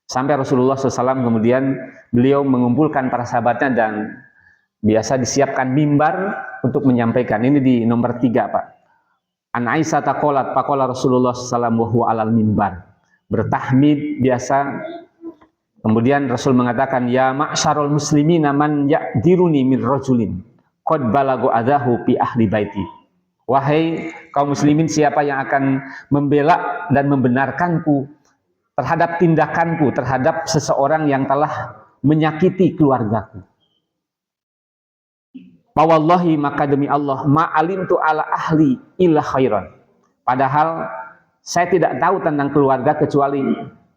Sampai Rasulullah SAW kemudian beliau mengumpulkan para sahabatnya dan biasa disiapkan mimbar untuk menyampaikan. Ini di nomor 3 Pak. An Aisyah taqolat faqala Rasulullah SAW wa huwa alal mimbar. Bertahmid biasa. Kemudian Rasul mengatakan, ya ma'syarul muslimina man ya'diruni min rajulin qad balagu adahu fi ahli baiti. Wahai kaum muslimin, siapa yang akan membela dan membenarkanku terhadap tindakanku terhadap seseorang yang telah menyakiti keluargaku. Wallahi, maka demi Allah, ma'alimtu ala ahli illa khairan. Padahal saya tidak tahu tentang keluarga kecuali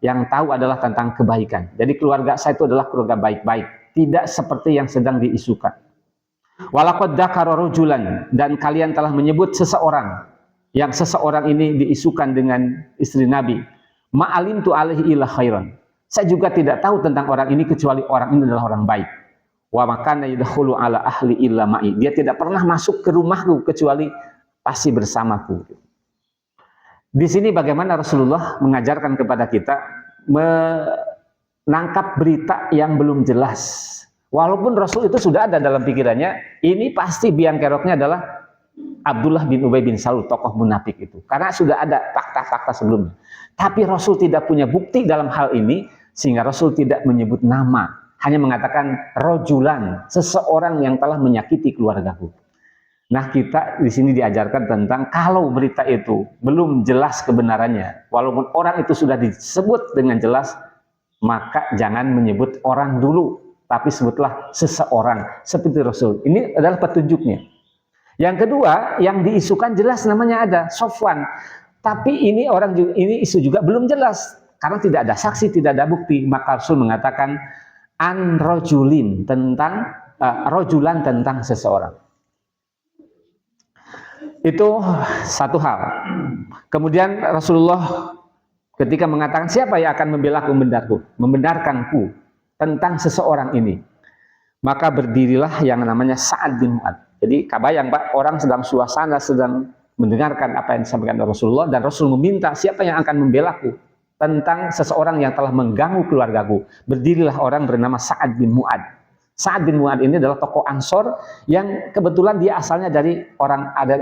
yang tahu adalah tentang kebaikan. Jadi keluarga saya itu adalah keluarga baik-baik, tidak seperti yang sedang diisukan. Walaqad dzakara rajulan, dan kalian telah menyebut seseorang, yang seseorang ini diisukan dengan istri Nabi. Ma'alimtu alaihi illa khairan. Saya juga tidak tahu tentang orang ini kecuali orang ini adalah orang baik. Wa makana yadkhulu ala ahli illa ma'i. Dia tidak pernah masuk ke rumahku kecuali pasti bersamaku. Di sini bagaimana Rasulullah mengajarkan kepada kita menangkap berita yang belum jelas. Walaupun Rasul itu sudah ada dalam pikirannya, ini pasti biang keroknya adalah Abdullah bin Ubay bin Salul, tokoh munafik itu. Karena sudah ada fakta-fakta sebelumnya. Tapi Rasul tidak punya bukti dalam hal ini, sehingga Rasul tidak menyebut nama. Hanya mengatakan rojulan, seseorang yang telah menyakiti keluargaku. Nah kita di sini diajarkan tentang kalau berita itu belum jelas kebenarannya, walaupun orang itu sudah disebut dengan jelas, maka jangan menyebut orang dulu, tapi sebutlah seseorang seperti Rasul. Ini adalah petunjuknya. Yang kedua, yang diisukan jelas namanya ada Sofwan, tapi ini isu juga belum jelas Karena tidak ada saksi, tidak ada bukti, maka Rasul mengatakan an rojulin, tentang rojulan, tentang seseorang. Itu satu hal. Kemudian Rasulullah ketika mengatakan siapa yang akan membenarkanku tentang seseorang ini, maka berdirilah yang namanya Sa'ad bin Mu'ad. Jadi kabayang Pak, orang sedang suasana, sedang mendengarkan apa yang disampaikan oleh Rasulullah, dan Rasul meminta siapa yang akan membelaku tentang seseorang yang telah mengganggu keluargaku. Berdirilah orang bernama Sa'ad bin Mu'ad. Sa'ad bin Mu'ad ini adalah tokoh Ansor yang kebetulan dia asalnya dari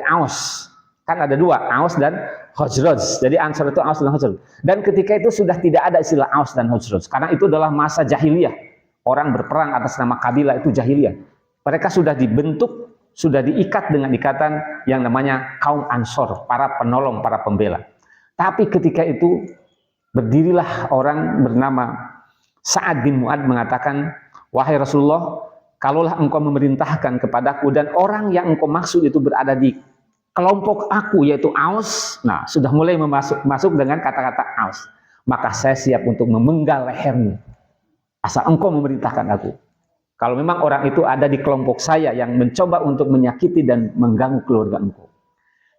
Aus. Kan ada dua, Aus dan Khazraj. Jadi Ansor itu Aus dan Khazraj. Dan ketika itu sudah tidak ada istilah Aus dan Khazraj, karena itu adalah masa jahiliyah. Orang berperang atas nama kabilah itu jahiliyah. Mereka sudah dibentuk, sudah diikat dengan ikatan yang namanya kaum Ansor, para penolong, para pembela. Tapi ketika itu berdirilah orang bernama Sa'ad bin Mu'ad mengatakan, wahai Rasulullah, kalaulah engkau memerintahkan kepadaku dan orang yang engkau maksud itu berada di kelompok aku, yaitu Aus, nah sudah mulai masuk dengan kata-kata Aus, maka saya siap untuk memenggal lehernya, asal engkau memerintahkan aku. Kalau memang orang itu ada di kelompok saya yang mencoba untuk menyakiti dan mengganggu keluarga engkau.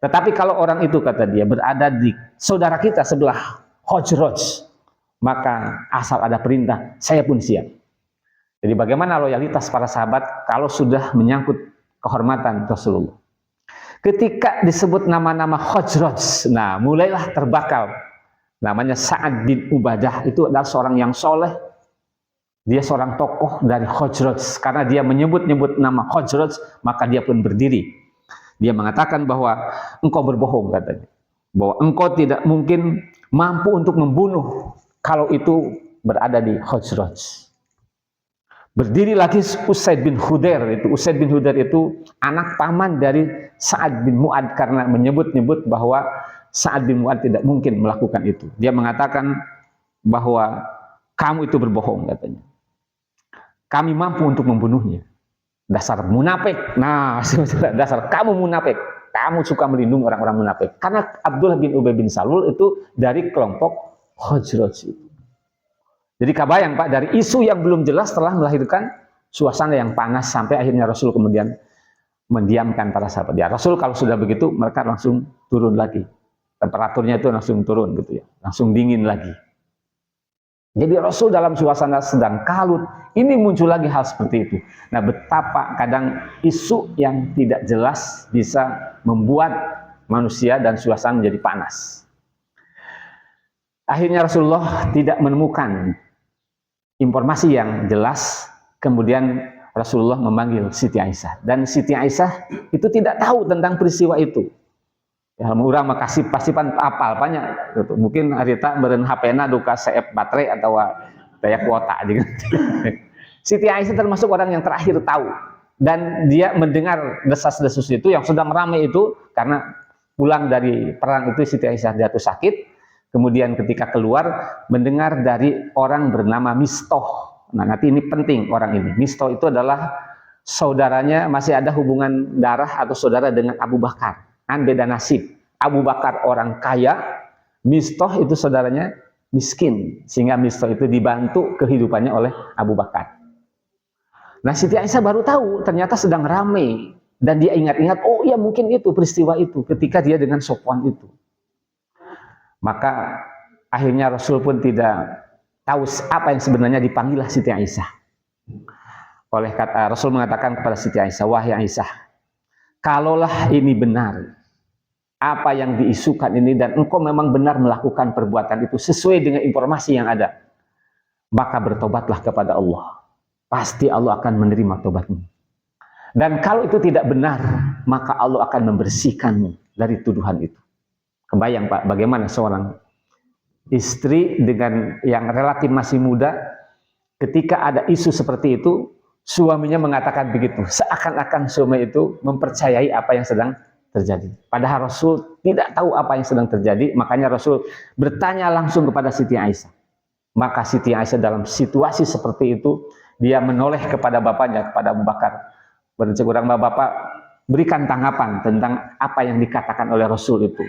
Tetapi kalau orang itu, kata dia, berada di saudara kita sebelah Khazraj, maka asal ada perintah, saya pun siap. Jadi bagaimana loyalitas para sahabat kalau sudah menyangkut kehormatan Rasulullah. Ketika disebut nama-nama Khazraj, nah mulailah terbakal. Namanya Sa'ad bin Ubadah, itu adalah seorang yang soleh. Dia seorang tokoh dari Khazraj. Karena dia menyebut-nyebut nama Khazraj, maka dia pun berdiri. Dia mengatakan bahwa engkau berbohong, katanya. Bahwa engkau tidak mungkin mampu untuk membunuh kalau itu berada di Khazraj. Berdiri lagi Usaid bin Hudair. Usaid bin Hudair itu anak paman dari Sa'ad bin Mu'ad, karena menyebut-nyebut bahwa Sa'ad bin Mu'ad tidak mungkin melakukan itu. Dia mengatakan bahwa kamu itu berbohong, katanya. Kami mampu untuk membunuhnya. Dasar munafik. Nah, dasar kamu munafik. Kamu suka melindungi orang-orang munafik. Karena Abdullah bin Ubay bin Salul itu dari kelompok Khazraj itu. Jadi kabayang Pak, dari isu yang belum jelas telah melahirkan suasana yang panas, sampai akhirnya Rasul kemudian mendiamkan para sahabat. Ya, Rasul kalau sudah begitu mereka langsung turun lagi. Temperaturnya itu langsung turun gitu ya. Langsung dingin lagi. Jadi Rasul dalam suasana sedang kalut, ini muncul lagi hal seperti itu. Nah, betapa kadang isu yang tidak jelas bisa membuat manusia dan suasana menjadi panas. Akhirnya Rasulullah tidak menemukan informasi yang jelas, kemudian Rasulullah memanggil Siti Aisyah. Dan Siti Aisyah itu tidak tahu tentang peristiwa itu. Ya, orang makasih pasipan apal banyak. Mungkin harita beren HP-na duka CF baterai atau daya kuota gitu. Siti Aisyah termasuk orang yang terakhir tahu, dan dia mendengar desas-desus itu yang sudah meramai itu, karena pulang dari perang itu Siti Aisyah jatuh sakit. Kemudian ketika keluar mendengar dari orang bernama Mistoh. Nah, nanti ini penting orang ini. Mistoh itu adalah saudaranya, masih ada hubungan darah atau saudara dengan Abu Bakar. Kan beda nasib. Abu Bakar orang kaya, Mistoh itu saudaranya miskin. Sehingga Mistoh itu dibantu kehidupannya oleh Abu Bakar. Nah, Siti Aisyah baru tahu ternyata sedang ramai. Dan dia ingat-ingat, oh iya mungkin itu peristiwa itu ketika dia dengan Sofwan itu. Maka akhirnya Rasul pun tidak tahu apa yang sebenarnya dipanggil Siti Aisyah. Oleh kata Rasul mengatakan kepada Siti Aisyah, wahai Aisyah, kalaulah ini benar, apa yang diisukan ini, dan engkau memang benar melakukan perbuatan itu sesuai dengan informasi yang ada, maka bertobatlah kepada Allah. Pasti Allah akan menerima tobatmu. Dan kalau itu tidak benar, maka Allah akan membersihkanmu dari tuduhan itu. Kebayang Pak, bagaimana seorang istri dengan yang relatif masih muda, ketika ada isu seperti itu, suaminya mengatakan begitu, seakan-akan suami itu mempercayai apa yang sedang terjadi. Padahal Rasul tidak tahu apa yang sedang terjadi, makanya Rasul bertanya langsung kepada Siti Aisyah. Maka Siti Aisyah dalam situasi seperti itu, dia menoleh kepada bapaknya, kepada Abu Bakar. Berkurang bapak, berikan tanggapan tentang apa yang dikatakan oleh Rasul itu.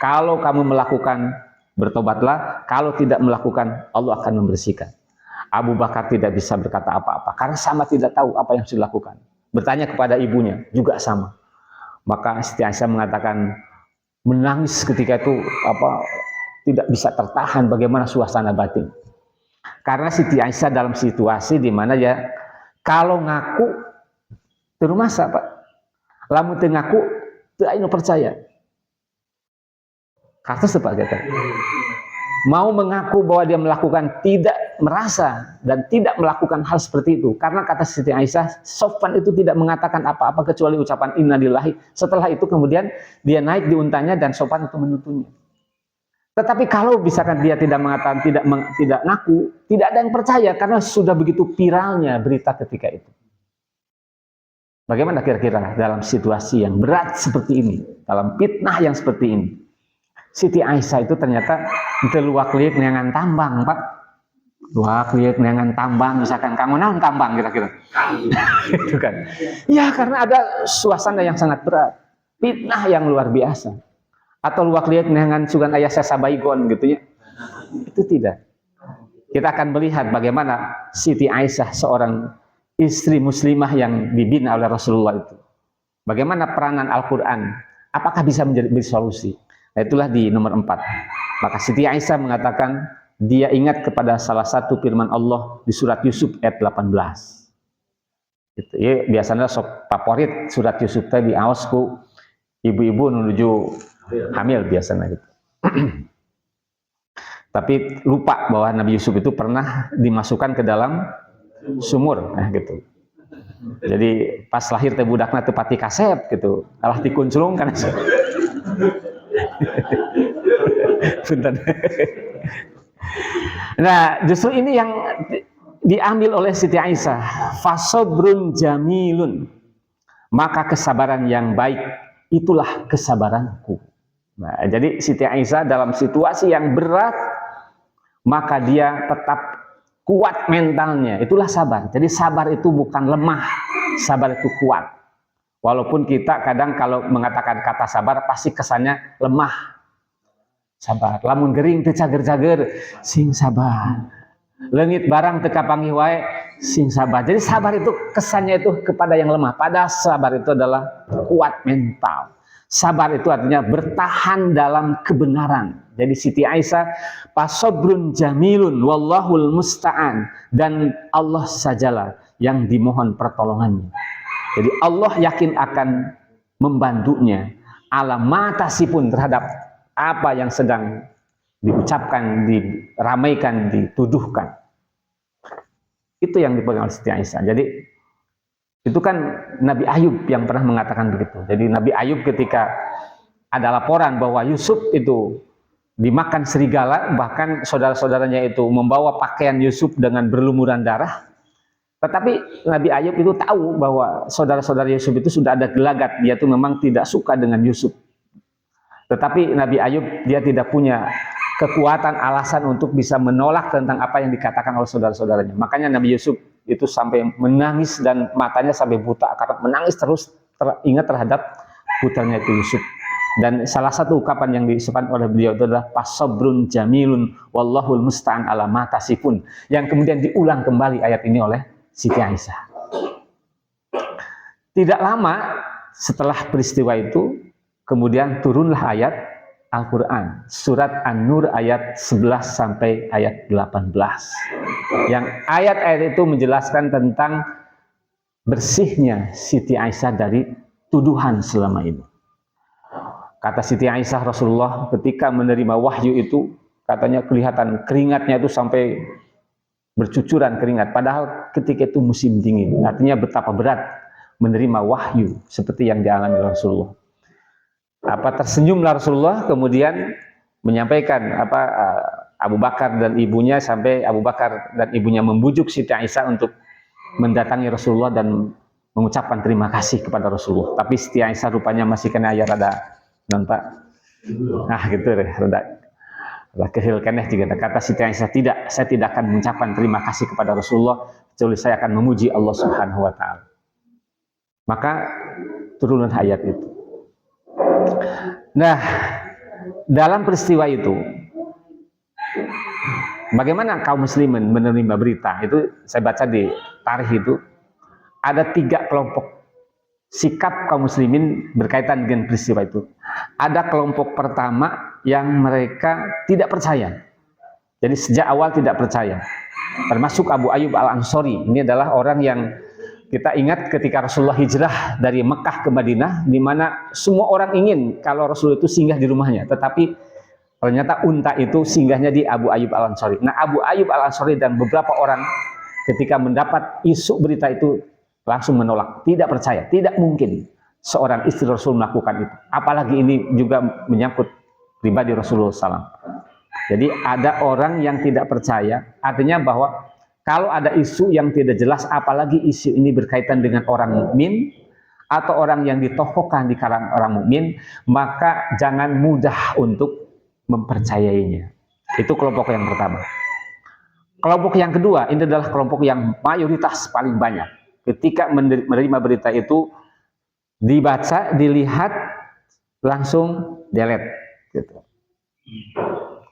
Kalau kamu melakukan bertobatlah, kalau tidak melakukan Allah akan membersihkan. Abu Bakar tidak bisa berkata apa-apa karena sama tidak tahu apa yang harus dilakukan. Bertanya kepada ibunya juga sama. Maka Siti Aisyah mengatakan menangis ketika itu tidak bisa tertahan bagaimana suasana batin. Karena Siti Aisyah dalam situasi di mana ya kalau ngaku terus masa Pak, lamun teu ngaku teu anu percaya. Kata seperti kata. Mau mengaku bahwa dia melakukan, tidak merasa dan tidak melakukan hal seperti itu. Karena kata Siti Aisyah, Sofwan itu tidak mengatakan apa-apa kecuali ucapan innalillahi. Setelah itu kemudian dia naik di untanya dan Sofwan itu menuntunnya. Tetapi kalau misalkan dia tidak mengatakan, tidak ngaku, tidak ada yang percaya karena sudah begitu viralnya berita ketika itu. Bagaimana kira-kira dalam situasi yang berat seperti ini, dalam fitnah yang seperti ini? Siti Aisyah itu ternyata luak liuk neangan tambang, Pak. Luak liuk neangan tambang, misalkan kamu naon tambang kira-kira. Itu kan. Ya karena ada suasana yang sangat berat, fitnah yang luar biasa. Atau luak liuk neangan sugan ayah sasabaigon gitu ya. Itu tidak. Kita akan melihat bagaimana Siti Aisyah seorang istri muslimah yang dibina oleh Rasulullah itu. Bagaimana peranan Al-Quran, apakah bisa menjadi solusi? Nah, itulah di nomor 4. Maka Siti Aisyah mengatakan dia ingat kepada salah satu firman Allah di surat Yusuf ayat 18. Gitu. Ya, biasanya favorit surat Yusuf tadi aosku ibu-ibu menuju hamil biasanya gitu. Tapi lupa bahwa Nabi Yusuf itu pernah dimasukkan ke dalam sumur, nah gitu. Jadi pas lahir teh budakna teu pati kasep gitu, alah dikunclung kan. Nah, justru ini yang diambil oleh Siti Aisyah. Fasobrun jamilun, maka kesabaran yang baik itulah kesabaranku. Nah, jadi Siti Aisyah dalam situasi yang berat, maka dia tetap kuat mentalnya. Itulah sabar. Jadi sabar itu bukan lemah, sabar itu kuat. Walaupun kita kadang kalau mengatakan kata sabar pasti kesannya lemah. Sabar, lamun gering teu cager-cager, sing sabar. Leungit barang teu kapanggih wae, sing sabar. Jadi sabar itu kesannya itu kepada yang lemah. Padahal sabar itu adalah kuat mental. Sabar itu artinya bertahan dalam kebenaran. Jadi Siti Aisyah, fasobrun jamilun wallahul musta'an, dan Allah sajalah yang dimohon pertolongannya. Jadi Allah yakin akan membantunya alamatasi pun terhadap apa yang sedang diucapkan, diramaikan, dituduhkan. Itu yang dipegang oleh Siti Aisyah. Jadi itu kan Nabi Ayub yang pernah mengatakan begitu. Jadi Nabi Ayub ketika ada laporan bahwa Yusuf itu dimakan serigala, bahkan saudara-saudaranya itu membawa pakaian Yusuf dengan berlumuran darah. Tetapi Nabi Ayub itu tahu bahwa saudara-saudara Yusuf itu sudah ada gelagat, dia itu memang tidak suka dengan Yusuf. Tetapi Nabi Ayub dia tidak punya kekuatan alasan untuk bisa menolak tentang apa yang dikatakan oleh saudara-saudaranya. Makanya Nabi Yusuf itu sampai menangis dan matanya sampai buta karena menangis terus ingat terhadap putranya itu Yusuf. Dan salah satu ungkapan yang disebutkan oleh beliau itu adalah fasobrun jamilun wallahul musta'an ala ma tasifun, yang kemudian diulang kembali ayat ini oleh Siti Aisyah. Tidak lama setelah peristiwa itu kemudian turunlah ayat Al-Quran, surat An-Nur ayat 11 sampai ayat 18. Yang ayat-ayat itu menjelaskan tentang bersihnya Siti Aisyah dari tuduhan selama ini. Kata Siti Aisyah, Rasulullah ketika menerima wahyu itu, katanya kelihatan keringatnya itu sampai bercucuran keringat. Padahal ketika itu musim dingin, artinya betapa berat menerima wahyu seperti yang dialami Rasulullah. Tersenyumlah Rasulullah, kemudian menyampaikan Abu Bakar dan ibunya, sampai Abu Bakar dan ibunya membujuk Siti Aisyah untuk mendatangi Rasulullah dan mengucapkan terima kasih kepada Rasulullah. Tapi Siti Aisyah rupanya masih kena ayat ada nampak. Nah gitu deh, rada kehil keneh juga. Kata Siti Aisyah, tidak, saya tidak akan mengucapkan terima kasih kepada Rasulullah kecuali saya akan memuji Allah Subhanahu wa taala. Maka turunlah ayat itu. Nah, dalam peristiwa itu bagaimana kaum muslimin menerima berita. Itu saya baca di tarikh itu ada 3 kelompok sikap kaum muslimin berkaitan dengan peristiwa itu. Ada kelompok pertama yang mereka tidak percaya. Jadi sejak awal tidak percaya. Termasuk Abu Ayyub Al-Ansori. Ini adalah orang yang kita ingat ketika Rasulullah hijrah dari Mekah ke Madinah, di mana semua orang ingin kalau Rasul itu singgah di rumahnya, tetapi ternyata unta itu singgahnya di Abu Ayyub Al-Ansori. Nah, Abu Ayyub Al-Ansori dan beberapa orang ketika mendapat isu berita itu langsung menolak, tidak percaya, tidak mungkin seorang istri Rasul melakukan itu. Apalagi ini juga menyangkut pribadi Rasulullah SAW. Jadi ada orang yang tidak percaya, artinya bahwa kalau ada isu yang tidak jelas, apalagi isu ini berkaitan dengan orang mukmin atau orang yang ditokohkan di kalangan orang mukmin, maka jangan mudah untuk mempercayainya. Itu kelompok yang pertama. Kelompok yang kedua, ini adalah kelompok yang mayoritas paling banyak. Ketika menerima berita itu, dibaca, dilihat, langsung delete. Gitu.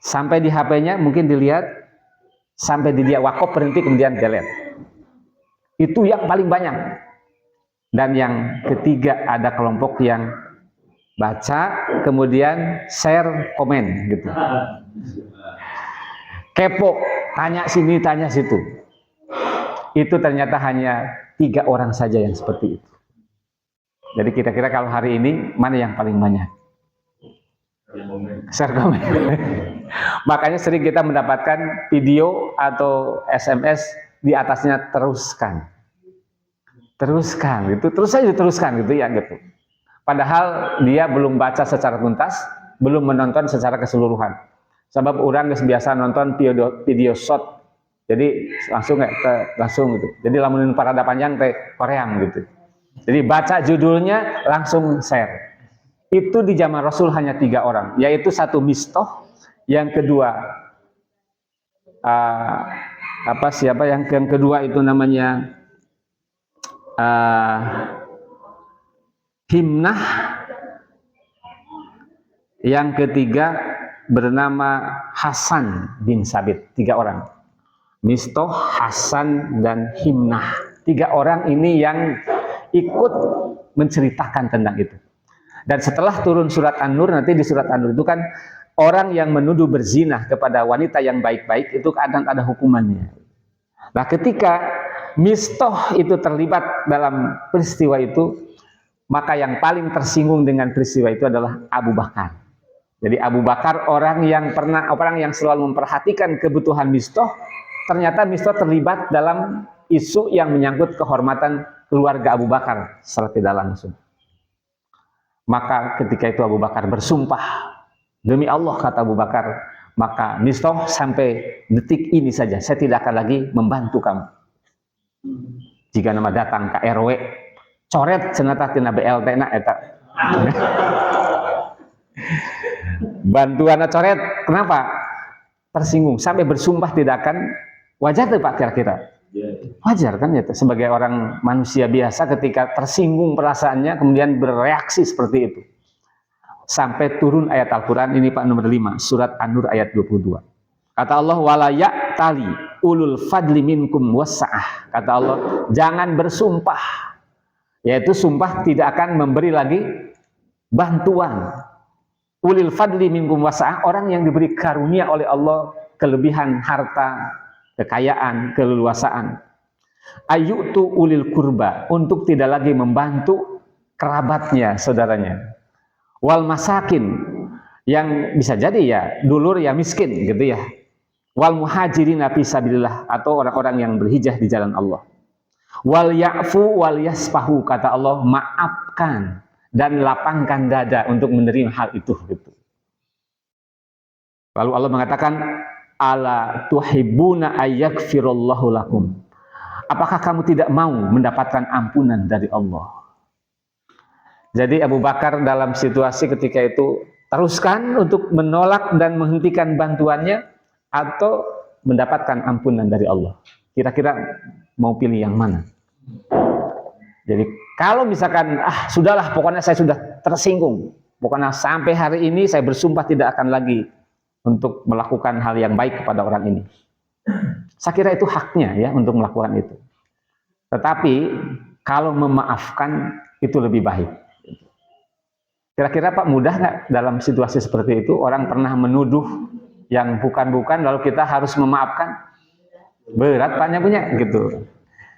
Sampai di HP-nya mungkin dilihat, sampai di dia wakaf berhenti, kemudian delete. Itu yang paling banyak. Dan yang ketiga, ada kelompok yang baca, kemudian share, komen gitu. Kepo, tanya sini, tanya situ. Itu ternyata hanya 3 orang saja yang seperti itu. Jadi kira-kira kalau hari ini mana yang paling banyak? Share, komen. Makanya sering kita mendapatkan video atau SMS di atasnya teruskan. Teruskan gitu, terus saja diteruskan gitu ya gitu. Padahal dia belum baca secara tuntas, belum menonton secara keseluruhan. Sebab orang biasa nonton video short, jadi langsung gitu. Jadi lamun parada panjang teh Koream gitu. Jadi baca judulnya langsung share. Itu di zaman Rasul hanya 3 orang, yaitu satu Mistoh, yang kedua yang kedua itu namanya Himnah, yang ketiga bernama Hasan bin Sabit. 3 orang, Mistoh, Hasan, dan Himnah. 3 orang ini yang ikut menceritakan tentang itu. Dan setelah turun surat An-Nur, nanti di surat An-Nur itu kan orang yang menuduh berzina kepada wanita yang baik-baik itu kadang ada hukumannya. Nah, ketika Mistoh itu terlibat dalam peristiwa itu, maka yang paling tersinggung dengan peristiwa itu adalah Abu Bakar. Jadi Abu Bakar orang yang selalu memperhatikan kebutuhan Mistoh, ternyata Mistoh terlibat dalam isu yang menyangkut kehormatan keluarga Abu Bakar secara tidak langsung. Maka ketika itu Abu Bakar bersumpah, demi Allah, kata Abu Bakar, maka Mistoh, sampai detik ini saja saya tidak akan lagi membantu kamu. Jika nama datang ke RW, coret cenata tina BLT na eta. Bantuan coret, kenapa? Tersinggung, sampai bersumpah tidak akan. Wajar tuh Pak kira-kira? Wajar kan ya, sebagai orang manusia biasa ketika tersinggung perasaannya kemudian bereaksi seperti itu. Sampai turun ayat Al-Quran ini Pak, nomor 5, surat An-Nur ayat 22. Kata Allah, wala ya'tali ulul fadli minkum wassa'ah. Kata Allah, jangan bersumpah, yaitu sumpah tidak akan memberi lagi bantuan. Ulil fadli minkum wassa'ah, orang yang diberi karunia oleh Allah kelebihan harta, kekayaan, keleluasaan. Ayyutu ulil kurba, untuk tidak lagi membantu kerabatnya, saudaranya. Wal masakin, yang bisa jadi ya dulur ya miskin gitu ya. Wal muhajirin fi sabilillah, atau orang-orang yang berhijrah di jalan Allah. Wal ya'fu wal yasfahu, kata Allah, maafkan dan lapangkan dada untuk menerima hal itu gitu. Lalu Allah mengatakan, ala tuhibbuna ayyakfirallahu lakum. Apakah kamu tidak mau mendapatkan ampunan dari Allah? Jadi Abu Bakar dalam situasi ketika itu, teruskan untuk menolak dan menghentikan bantuannya atau mendapatkan ampunan dari Allah. Kira-kira mau pilih yang mana? Jadi kalau misalkan sudahlah, pokoknya saya sudah tersinggung, pokoknya sampai hari ini saya bersumpah tidak akan lagi untuk melakukan hal yang baik kepada orang ini, Saya kira itu haknya ya untuk melakukan itu. Tetapi kalau memaafkan itu lebih baik. Kira-kira Pak, mudah nggak dalam situasi seperti itu orang pernah menuduh yang bukan-bukan lalu kita harus memaafkan? Berat Paknya punya gitu.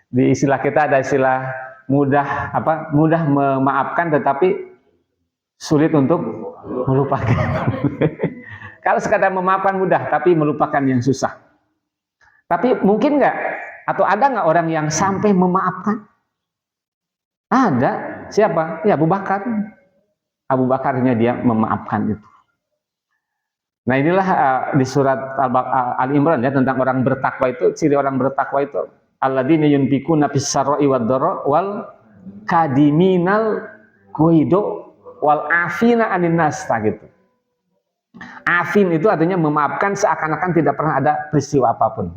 Di istilah kita ada istilah mudah memaafkan tetapi sulit untuk melupakan. Kalau sekadar memaafkan mudah tapi melupakan yang susah. Tapi mungkin nggak atau ada nggak orang yang sampai memaafkan? Ada. Siapa? Ya Abu Bakar. Abu Bakarnya dia memaafkan itu. Nah inilah di surat Al-Imran ya tentang orang bertakwa itu, ciri orang bertakwa itu alladzina yunfikuna fis-sarra'i wad-dharra wal kadiminal ghaido wal afina 'anin nas gitu. Afin itu artinya memaafkan seakan-akan tidak pernah ada peristiwa apapun.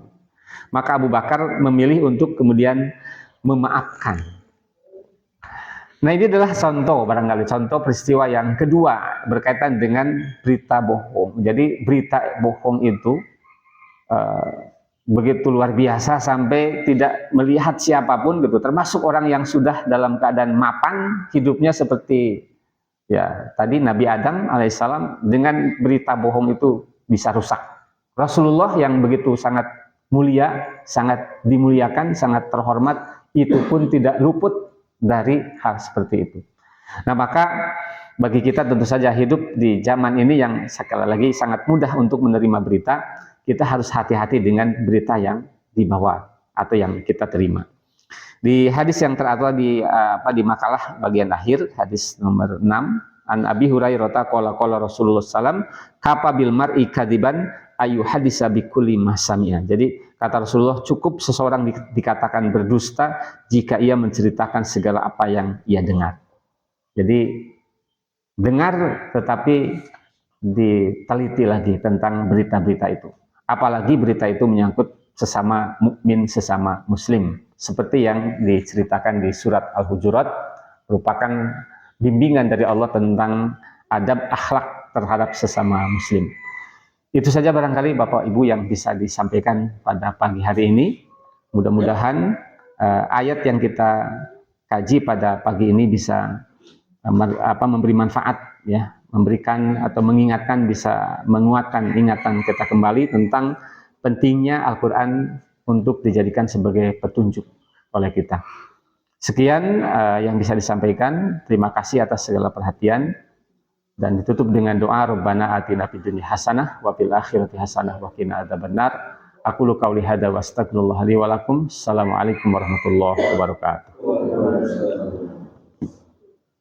Maka Abu Bakar memilih untuk kemudian memaafkan. Nah ini adalah contoh peristiwa yang kedua berkaitan dengan berita bohong. Jadi berita bohong itu begitu luar biasa sampai tidak melihat siapapun gitu, termasuk orang yang sudah dalam keadaan mapan hidupnya seperti ya tadi Nabi Adam alaihissalam, dengan berita bohong itu bisa rusak. Rasulullah yang begitu sangat mulia, sangat dimuliakan, sangat terhormat, itu pun tidak luput dari hal seperti itu. Nah maka bagi kita tentu saja hidup di zaman ini yang sekali lagi sangat mudah untuk menerima berita, kita harus hati-hati dengan berita yang dibawa atau yang kita terima. Di hadis yang teratur di makalah bagian akhir, hadis nomor 6, an Abi Hurairah qala Rasulullah sallam kafa bil mar'i kadiban ayu hadisa bi kulli ma sami'a. Jadi kata Rasulullah, cukup seseorang dikatakan berdusta jika ia menceritakan segala apa yang ia dengar. Jadi dengar tetapi diteliti lagi tentang berita-berita itu. Apalagi berita itu menyangkut sesama mukmin, sesama muslim. Seperti yang diceritakan di surat Al-Hujurat, merupakan bimbingan dari Allah tentang adab akhlak terhadap sesama muslim. Itu saja barangkali Bapak Ibu yang bisa disampaikan pada pagi hari ini. Mudah-mudahan ayat yang kita kaji pada pagi ini bisa memberi manfaat ya, memberikan atau mengingatkan, bisa menguatkan ingatan kita kembali tentang pentingnya Al-Quran untuk dijadikan sebagai petunjuk oleh kita. Sekian yang bisa disampaikan. Terima kasih atas segala perhatian. Dan ditutup dengan doa Rabbana atina fid dunya hasanah wa fil akhirati hasanah wa qina adzabannar. Aqulu qauli hadza wa astaghfirullah li wa lakum. Assalamualaikum warahmatullahi wabarakatuh.